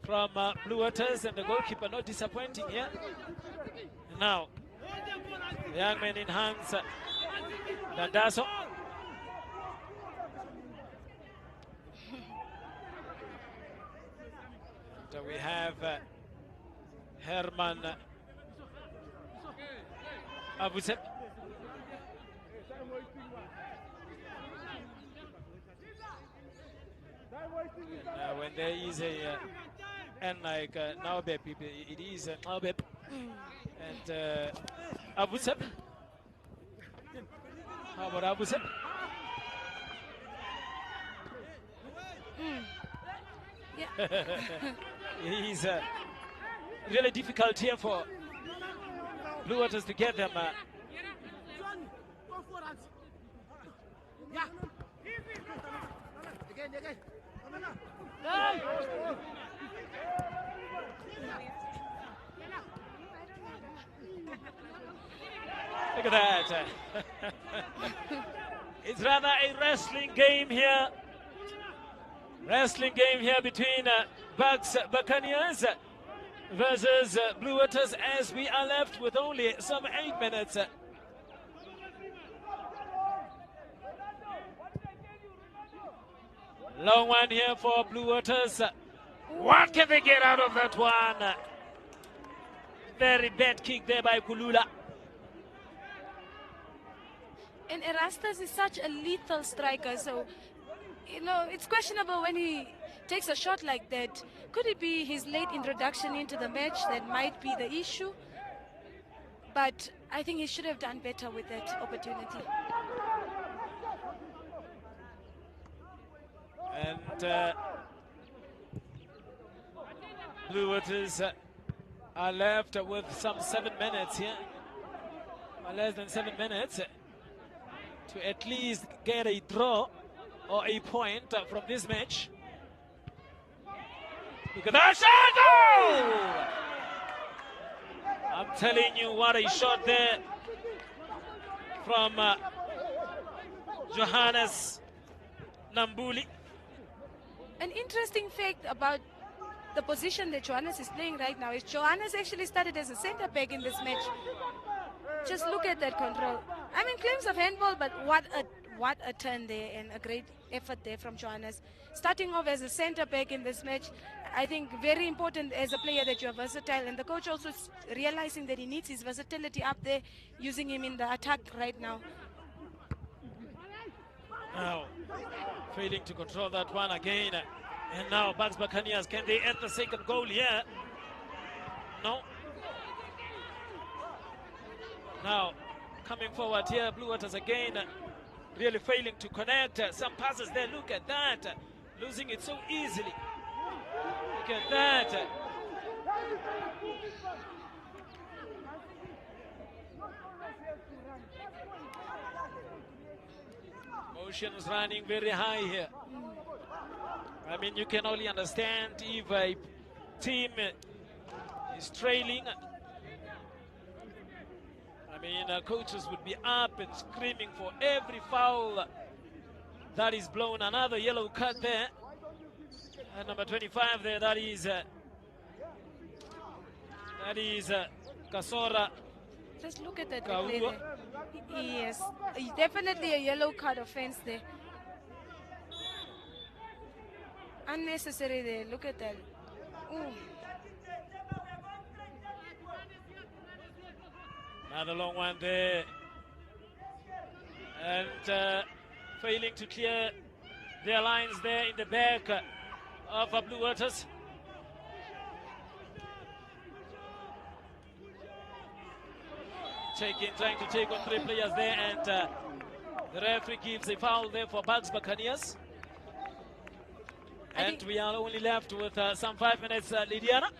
B: from Blue Waters, and the goalkeeper not disappointing here. And now, the young man in hands, Dandaso. So we have Herman Abusep. When there is a and like Naobep, it is Naobep and Abusep. How about Abusep? It is really difficult here for Blue Waters to get them. Look at that. It's rather a wrestling game here. Wrestling game here between Bucks Buccaneers versus Blue Waters, as we are left with only some 8 minutes. Long one here for Blue Waters. What can they get out of that one? Very bad kick there by Kulula.
C: And Erastus is such a lethal striker, so you know, it's questionable when he takes a shot like that. Could it be his late introduction into the match that might be the issue? But I think he should have done better with that opportunity.
B: And Blue Waters are left with some 7 minutes here. Less than 7 minutes. to at least get a draw or a point from this match. Look at that shot! Oh! I'm telling you, what a shot there from Johannes Nambuli.
C: An interesting fact about the position that Johannes is playing right now is Johannes actually started as a centre back in this match. Just look at that control. I mean, claims of handball, but what a turn there and a great effort there from Johannes. Starting off as a centre back in this match, I think very important as a player that you're versatile, and the coach also is realizing that he needs his versatility up there, using him in the attack right now.
B: Now, failing to control that one again. And now Buccaneers, can they add the second goal here? No. Now, coming forward here, Blue Waters again, really failing to connect. Some passes there, look at that. Losing it so easily. Look at that. Emotions running very high here. I mean, you can only understand if a team is trailing. I mean, coaches would be up and screaming for every foul that is blown. Another yellow card there. And number 25 there, that is Kasora.
C: Just look at that play there. Yes, definitely a yellow card offense there. Unnecessary there, look at that. Ooh.
B: Another long one there. And failing to clear their lines there in the back of Blue Waters. Trying to take on 3 players there, and the referee gives a foul there for Buccaneers. And we are only left with some 5 minutes, Lydiana.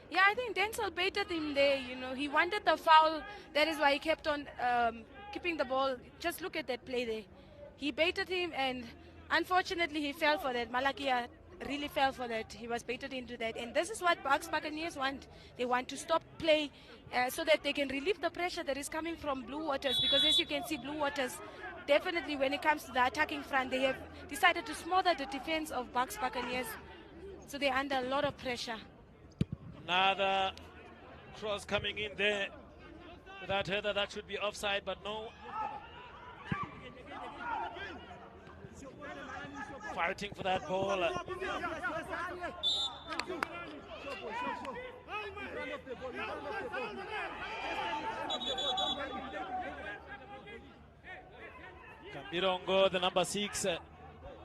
C: Yeah, I think Denzel baited him there, you know. He wanted the foul. That is why he kept on keeping the ball. Just look at that play there. He baited him, and unfortunately he fell for that. Malakia really fell for that. He was baited into that. And this is what Buccaneers want. They want to stop play so that they can relieve the pressure that is coming from Blue Waters. Because as you can see, Blue Waters, definitely when it comes to the attacking front, they have decided to smother the defense of Buccaneers. So they're under a lot of pressure.
B: Another cross coming in there. Without header, that should be offside, but no. Fighting for that ball. Kambirongo, the number 6,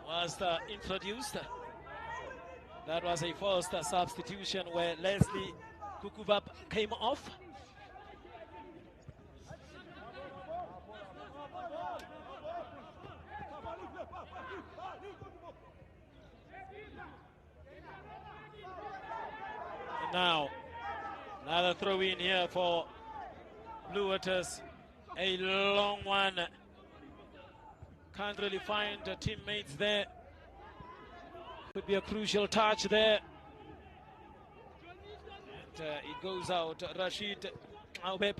B: was introduced. That was a forced substitution where Leslie Kukubap came off. And now, another throw in here for Blue Waters. A long one. Can't really find teammates there. Could be a crucial touch there. And it goes out. Rashid Aubeb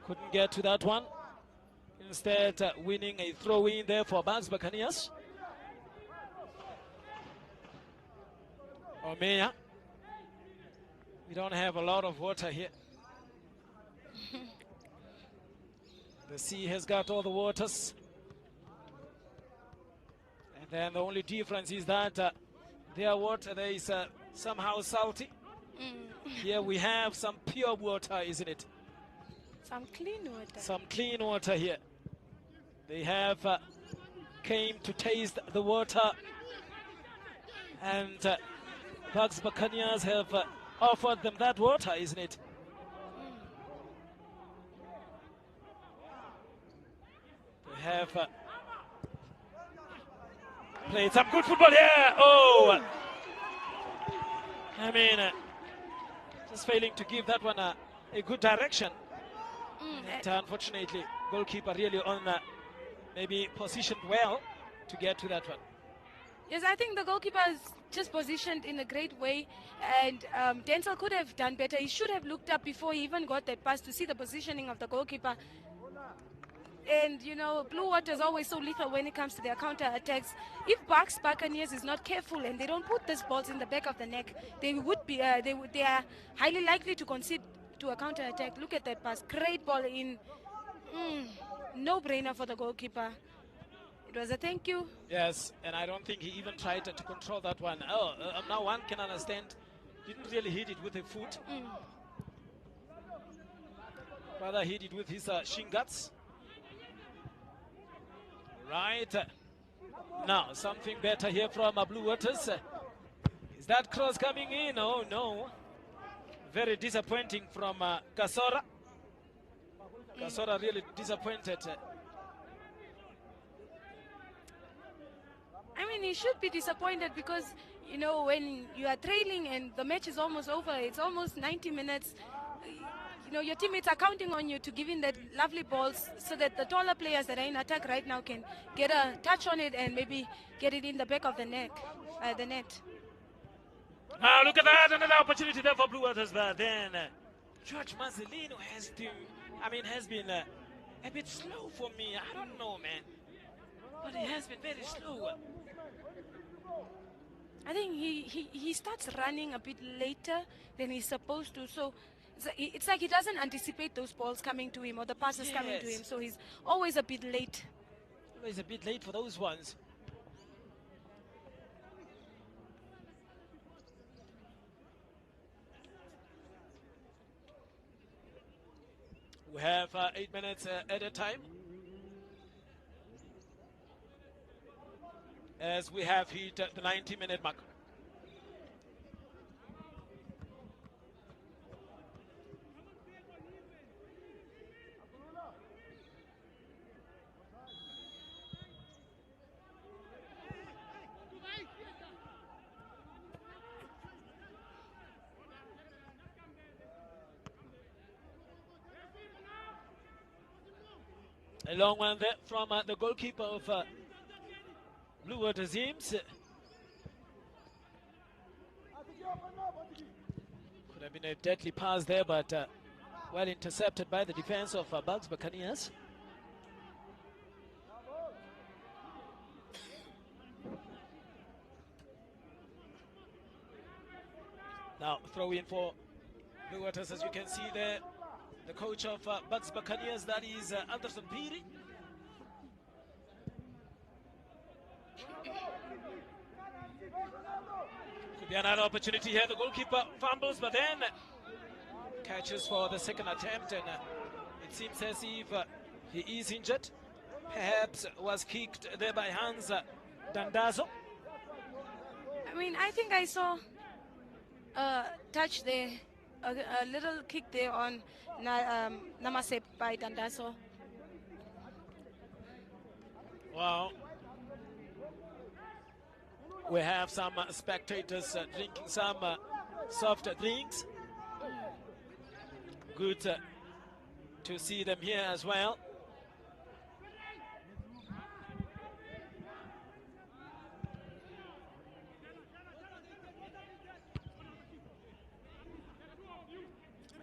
B: couldn't get to that one. Instead, winning a throw in there for Buccaneers. Omeya. We don't have a lot of water here. The sea has got all the waters. And then the only difference is that their water there is somehow salty. Here we have some pure water, isn't it?
C: Some clean water.
B: Some clean water here. They have came to taste the water, and Buccaneers have offered them that water, isn't it? They have played some good football here. Oh, I mean, just failing to give that one a good direction. Unfortunately, goalkeeper really on maybe positioned well to get to that one.
C: Yes, I think the goalkeeper is just positioned in a great way, and Denzel could have done better. He should have looked up before he even got that pass to see the positioning of the goalkeeper. And, you know, Blue Water is always so lethal when it comes to their counter-attacks. If Buccaneers is not careful and they don't put these balls in the back of the neck, they are highly likely to concede to a counter-attack. Look at that pass. Great ball in. No-brainer for the goalkeeper. It was a thank you.
B: Yes, and I don't think he even tried to control that one. Now one can understand. Didn't really hit it with the foot. Rather hit it with his shin guts. Right. Now, something better here from Blue Waters. Is that cross coming in? Oh, no. Very disappointing from Kasora. Kasora really disappointed.
C: I mean, he should be disappointed because, you know, when you are trailing and the match is almost over, it's almost 90 minutes. You know, your teammates are counting on you to give in that lovely balls so that the taller players that are in attack right now can get a touch on it and maybe get it in the back of the net.
B: Now look at that, another opportunity there for Blue Waters, but then George Marcelino has been a bit slow for me. I don't know, man, but he has been very slow.
C: I think he starts running a bit later than he's supposed to, so it's like he doesn't anticipate those balls coming to him or the passes coming to him, so he's always a bit late.
B: Always a bit late for those ones. We have 8 minutes at a time, as we have hit the 90-minute mark. A long one there from the goalkeeper of Blue Water teams. Could have been a deadly pass there, but well intercepted by the defense of Buccaneers. Now throw in for Blue Waters, as you can see there. The coach of Buccaneers, that is Anderson Piri. Could be another opportunity here. The goalkeeper fumbles, but then catches for the second attempt, and it seems as if he is injured. Perhaps was kicked there by Hans Dandazo.
C: I mean, I think I saw a touch there, a little kick there on Namasep by Dandazo.
B: Wow. We have some spectators drinking some soft drinks. Good to see them here as well.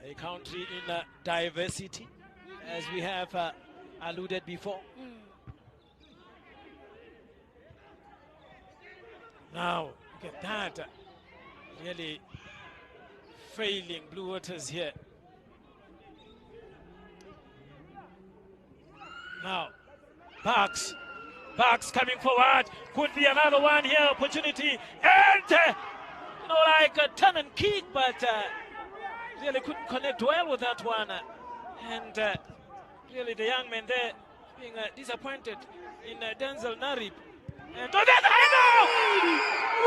B: A country in diversity, as we have alluded before. Now, look at that. Really failing Blue Waters here. Now, Bucks coming forward. Could be another one here, opportunity. And, like a turn and kick, but really couldn't connect well with that one. And really the young man there being disappointed in Denzel Narib. And oh, that I know!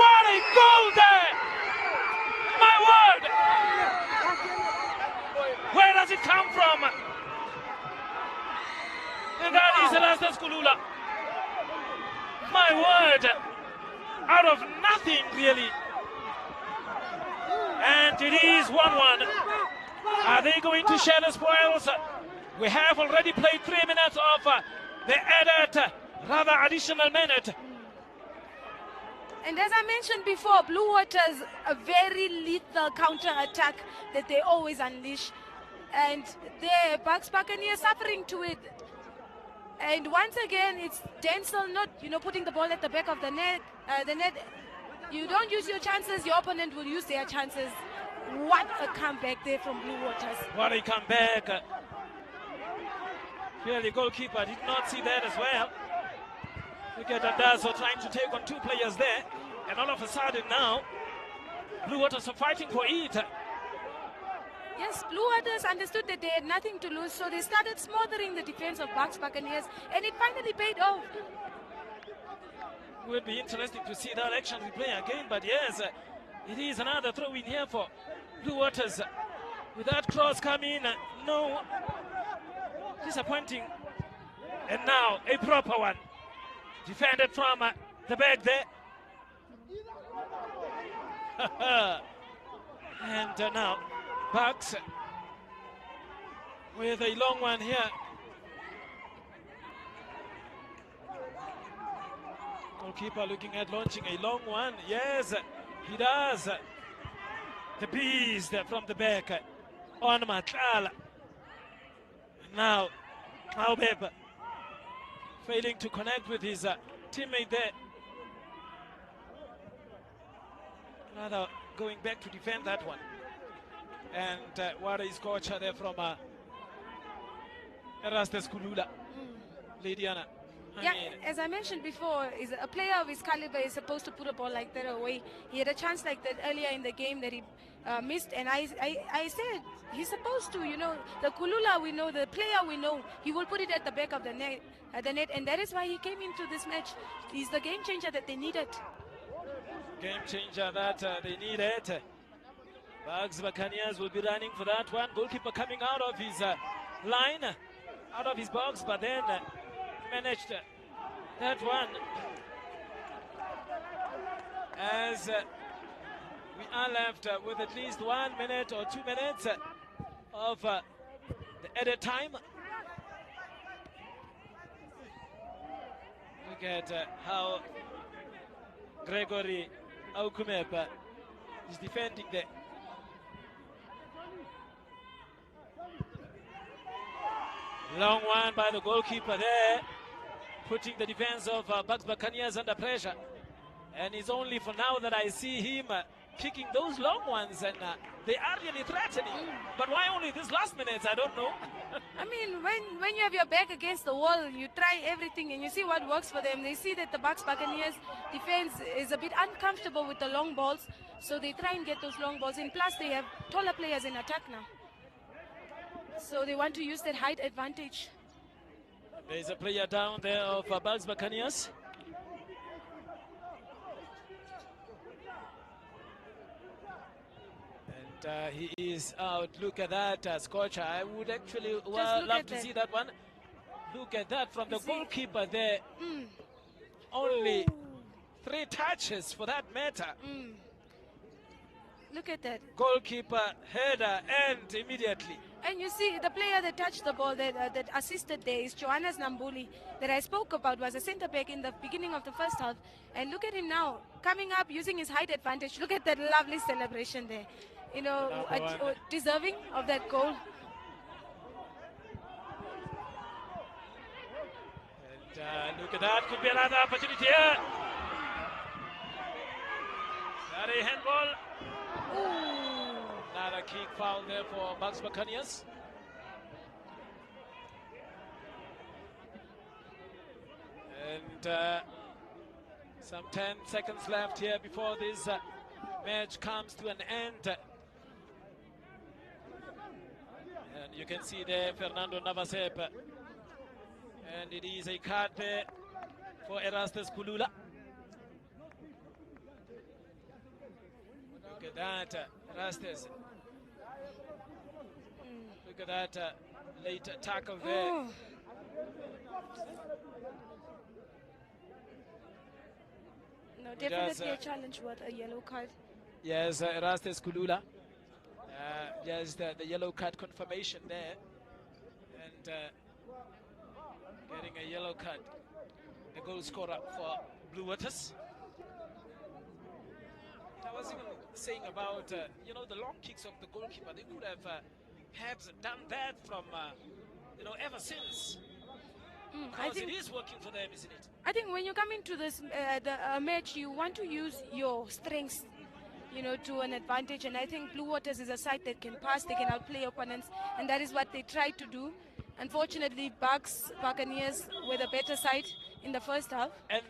B: What a goal there! My word! Where does it come from? And that is Erastus Kulula. My word! Out of nothing, really. And it is 1-1. Are they going to share the spoils? We have already played 3 minutes of the added, rather additional minute.
C: And as I mentioned before, Blue Waters, a very lethal counter-attack that they always unleash. And the Buccaneers suffering to it. And once again, it's Denzel not, putting the ball at the back of the net. You don't use your chances, your opponent will use their chances. What a comeback there from Blue Waters.
B: What a comeback. Clearly, goalkeeper did not see that as well. Look at Andazo trying to take on 2 players there. And all of a sudden now, Blue Waters are fighting for it.
C: Yes, Blue Waters understood that they had nothing to lose, so they started smothering the defense of Buccaneers, and it finally paid off.
B: It would be interesting to see that action replay again, but yes, it is another throw in here for Blue Waters. With that cross coming, no, disappointing. And now a proper one, defended from the back there. And now Bucks with a long one here. Goalkeeper looking at launching a long one. Yes, he does. The beast from the back on Matlala. Now Albeb failing to connect with his teammate there. Rather going back to defend that one. And what is coach there from Erastus Kulula. Lydiana.
C: As I mentioned before, is a player of his caliber is supposed to put a ball like that away. He had a chance like that earlier in the game that he missed, and I said he's supposed to, the Kulula we know, the player we know, he will put it at the back of the net, and that is why he came into this match. He's the game changer that they needed.
B: Game changer that they needed. Buccaneers will be running for that one. Goalkeeper coming out of his line, out of his box, but then managed that one. As we are left with at least 1 minute or 2 minutes of the added time. Look at how Gregory Aukumeba is defending there. Long one by the goalkeeper there, putting the defense of Buccaneers under pressure. And it's only for now that I see him kicking those long ones, and they are really threatening. But why only this last minute? I don't know.
C: I mean, when you have your back against the wall, you try everything and you see what works for them. They see that the Buccaneers defense is a bit uncomfortable with the long balls, so they try and get those long balls in. Plus, they have taller players in attack now. So they want to use that height advantage.
B: There's a player down there of Buccaneers. And he is out. Look at that, Scorcher. I would actually love to see that one. Look at that from the goalkeeper there. Only 3 touches for that matter.
C: Look at that.
B: Goalkeeper, header, and immediately.
C: And you see, the player that touched the ball, that assisted there is Johannes Nambuli, that I spoke about, was a centre back in the beginning of the first half. And look at him now, coming up, using his height advantage. Look at that lovely celebration there. Deserving of that goal.
B: And look at that, could be another opportunity here. That a handball. Another kick foul there for Buccaneers. And some 10 seconds left here before this match comes to an end. And you can see there Fernando Navasep. And it is a card there for Erastus Kulula. Look at that, Erastus. Look at that late tackle there.
C: No, definitely a challenge worth a yellow card.
B: Yes, Erastus Kulula. Yes, the yellow card confirmation there. getting a yellow card. The goal scorer for Blue Waters. I was even saying about, the long kicks of the goalkeeper. They could have perhaps done that from, ever since. Because it is working for them, isn't it?
C: I think when you come into this match, you want to use your strengths, to an advantage. And I think Blue Waters is a side that can pass, they can outplay opponents, and that is what they tried to do. Unfortunately, Buccaneers were the better side in the first half.
B: And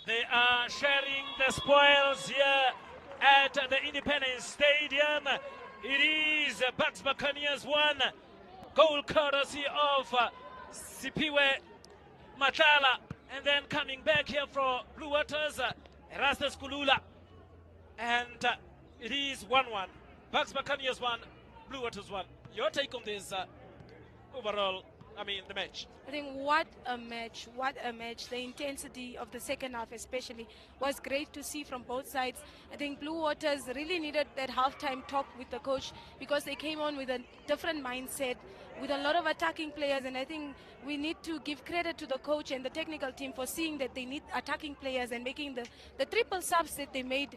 B: they are sharing the spoils here at the Independence Stadium. It is Buccaneers 1, goal courtesy of Sipiwe Matala. And then coming back here for Blue Waters, Erastus Kulula. And it is 1-1. Buccaneers 1, Blue Waters 1. Your take on this overall, the match?
C: I think what a match. The intensity of the second half especially was great to see from both sides. I think Blue Waters really needed that halftime talk with the coach because they came on with a different mindset, with a lot of attacking players, and I think we need to give credit to the coach and the technical team for seeing that they need attacking players and making the triple subs that they made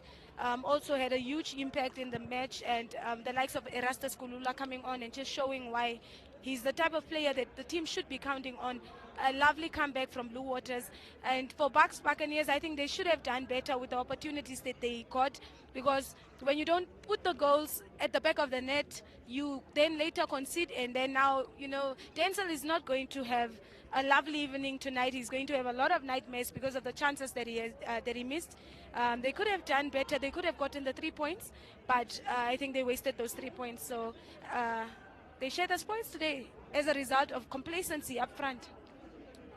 C: also had a huge impact in the match, and the likes of Erastus Kulula coming on and just showing why he's the type of player that the team should be counting on. A lovely comeback from Blue Waters. And for Buccaneers, I think they should have done better with the opportunities that they got, because when you don't put the goals at the back of the net, you then later concede, and then now, Denzel is not going to have a lovely evening tonight. He's going to have a lot of nightmares because of the chances that he missed. They could have done better. They could have gotten the 3 points, but I think they wasted those 3 points. So they shared the points today as a result of complacency up front.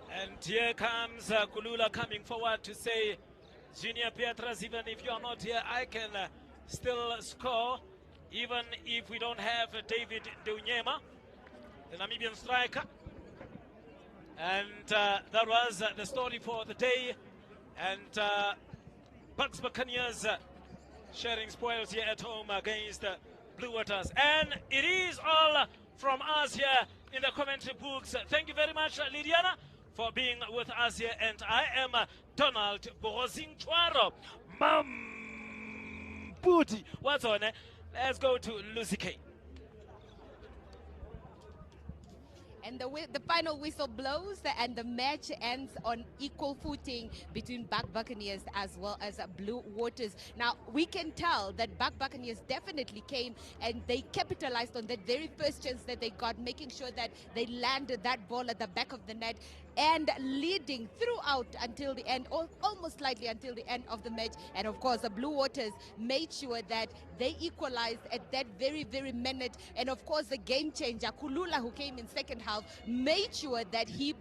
B: And here comes Kulula coming forward to say, Junior Pietras, even if you are not here, I can still score, even if we don't have David Deunyema, the Namibian striker. And that was the story for the day. And Buccaneers sharing spoils here at home against Blue Waters. And it is all from us here in the commentary books. Thank you very much, Lydiana, for being with us here. And I am Donald Bozing Chwaro. Mam Booty. What's on it? Let's go to Lucy K.
A: And the final whistle blows and the match ends on equal footing between Buccaneers as well as Blue Waters. Now, we can tell that Buccaneers definitely came and they capitalized on that very first chance that they got, making sure that they landed that ball at the back of the net and leading throughout until the end, or almost slightly until the end of the match. And of course, the Blue Waters made sure that they equalized at that very, very minute. And of course, the game changer, Kulula, who came in second half, made sure that he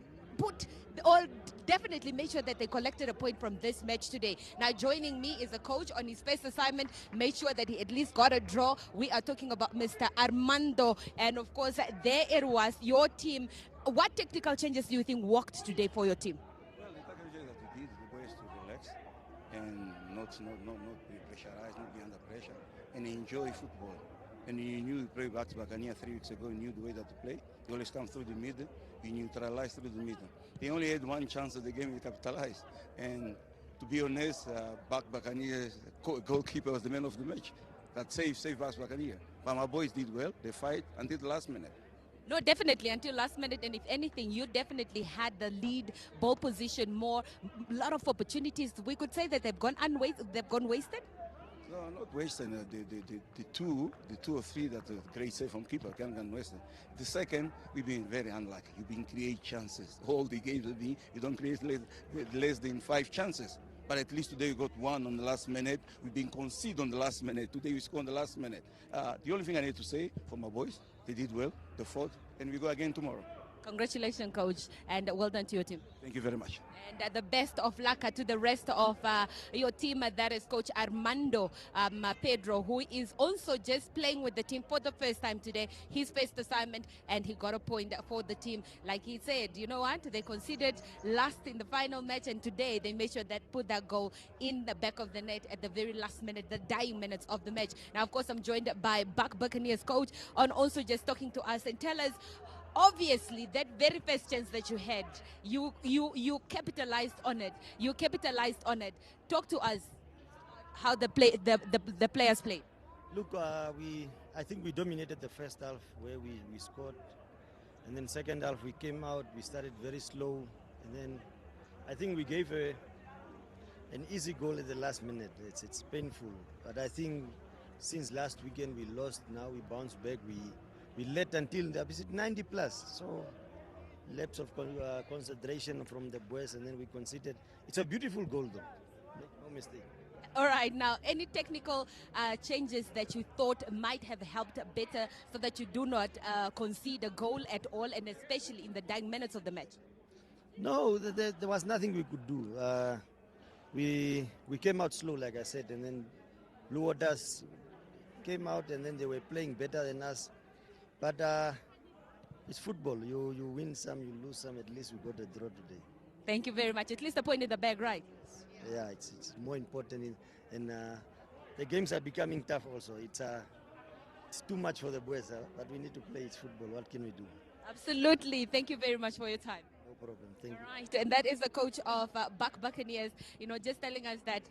A: definitely made sure that they collected a point from this match today. Now, joining me is a coach on his first assignment, made sure that he at least got a draw. We are talking about Mr. Armando. And of course, there it was, your team. What technical changes do you think worked today for your team?
D: Well, the technical changes that we did, the boys to relax and not be pressurized, not be under pressure, and enjoy football. And you knew you played Buccaneers 3 weeks ago, you knew the way that to play. You always come through the middle, you neutralize through the middle. They only had one chance of the game, they capitalized. And to be honest, Buccaneers goalkeeper was the man of the match. That saved Buccaneers. But my boys did well, they fight until the last minute.
A: No, definitely until last minute, and if anything, you definitely had the lead, ball position more, a lot of opportunities. We could say that they've gone wasted.
D: No, not wasted. The two or three that are great save from keeper can't get wasted. The second, we've been very unlucky. You've been create chances. All the games you don't create less than 5 chances. But at least today we got one on the last minute. We've been conceded on the last minute. Today we scored on the last minute. The only thing I need to say for my boys, they did well, they fought, and we go again tomorrow.
A: Congratulations, coach, and well done to your team.
D: Thank you very much.
A: And the best of luck to the rest of your team. That is Coach Armando Pedro, who is also just playing with the team for the first time today. His first assignment, and he got a point for the team. Like he said, you know what? They conceded last in the final match, and today they made sure that put that goal in the back of the net at the very last minute, the dying minutes of the match. Now, of course, I'm joined by Buccaneers coach on also just talking to us and tell us obviously that very first chance that you had, you capitalized on it. You capitalized on it. Talk to us how the players played.
E: Look, I think we dominated the first half where we scored, and then second half we came out. We started very slow, and then I think we gave an easy goal at the last minute. It's painful, but I think since last weekend we lost. Now we bounced back. We led until the 90 plus. So lapse of concentration from the boys, and then we conceded. It's a beautiful goal, though. Make no mistake.
A: All right, now, any technical changes that you thought might have helped better so that you do not concede a goal at all, and especially in the dying minutes of the match?
E: No, there was nothing we could do. We came out slow, like I said, and then Blue Waters came out, and then they were playing better than us. But it's football. You win some, you lose some. At least we got a draw today.
A: Thank you very much. At least a point in the bag, right?
E: Yeah, it's more important, and the games are becoming tough also. It's too much for the boys, but we need to play. It's football. What can we do?
A: Absolutely. Thank you very much for your time.
E: No problem. Thank you.
A: All right, and that is the coach of Buccaneers, just telling us that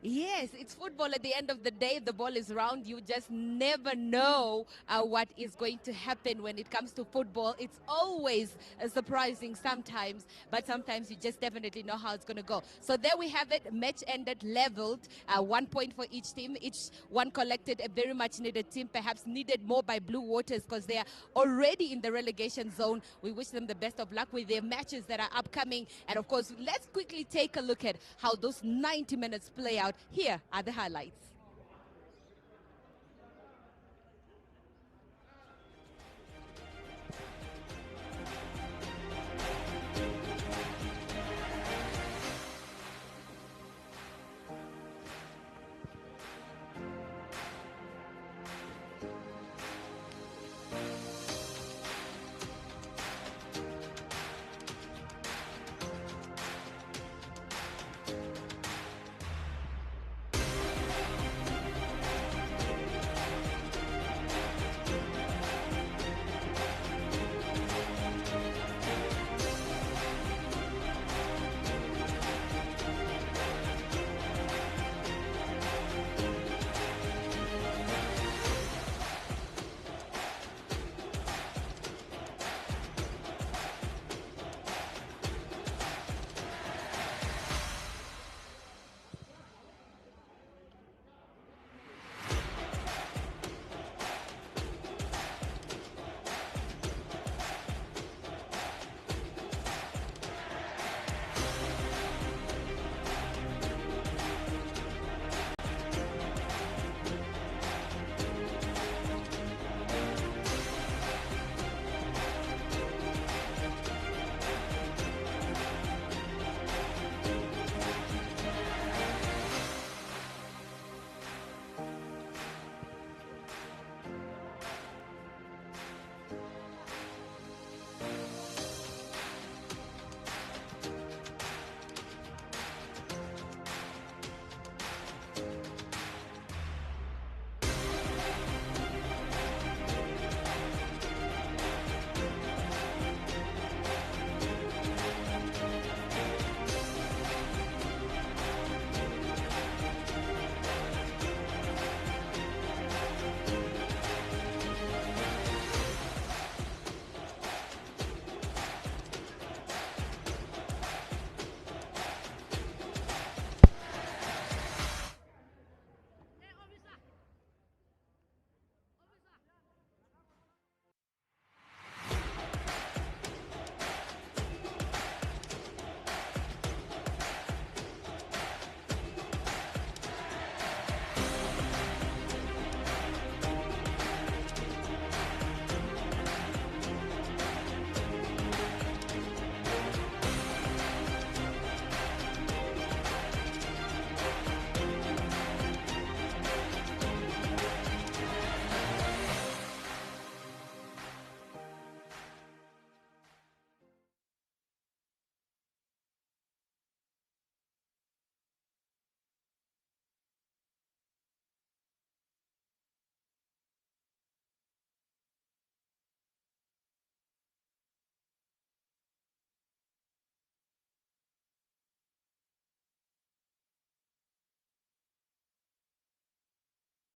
A: yes, it's football. At the end of the day, the ball is round. You just never know what is going to happen when it comes to football. It's always surprising sometimes, but sometimes you just definitely know how it's going to go. So there we have it. Match ended leveled. 1 point for each team. Each one collected a very much needed team, perhaps needed more by Blue Waters because they are already in the relegation zone. We wish them the best of luck with their matches that are upcoming. And of course, let's quickly take a look at how those 90 minutes play out. Here are the highlights.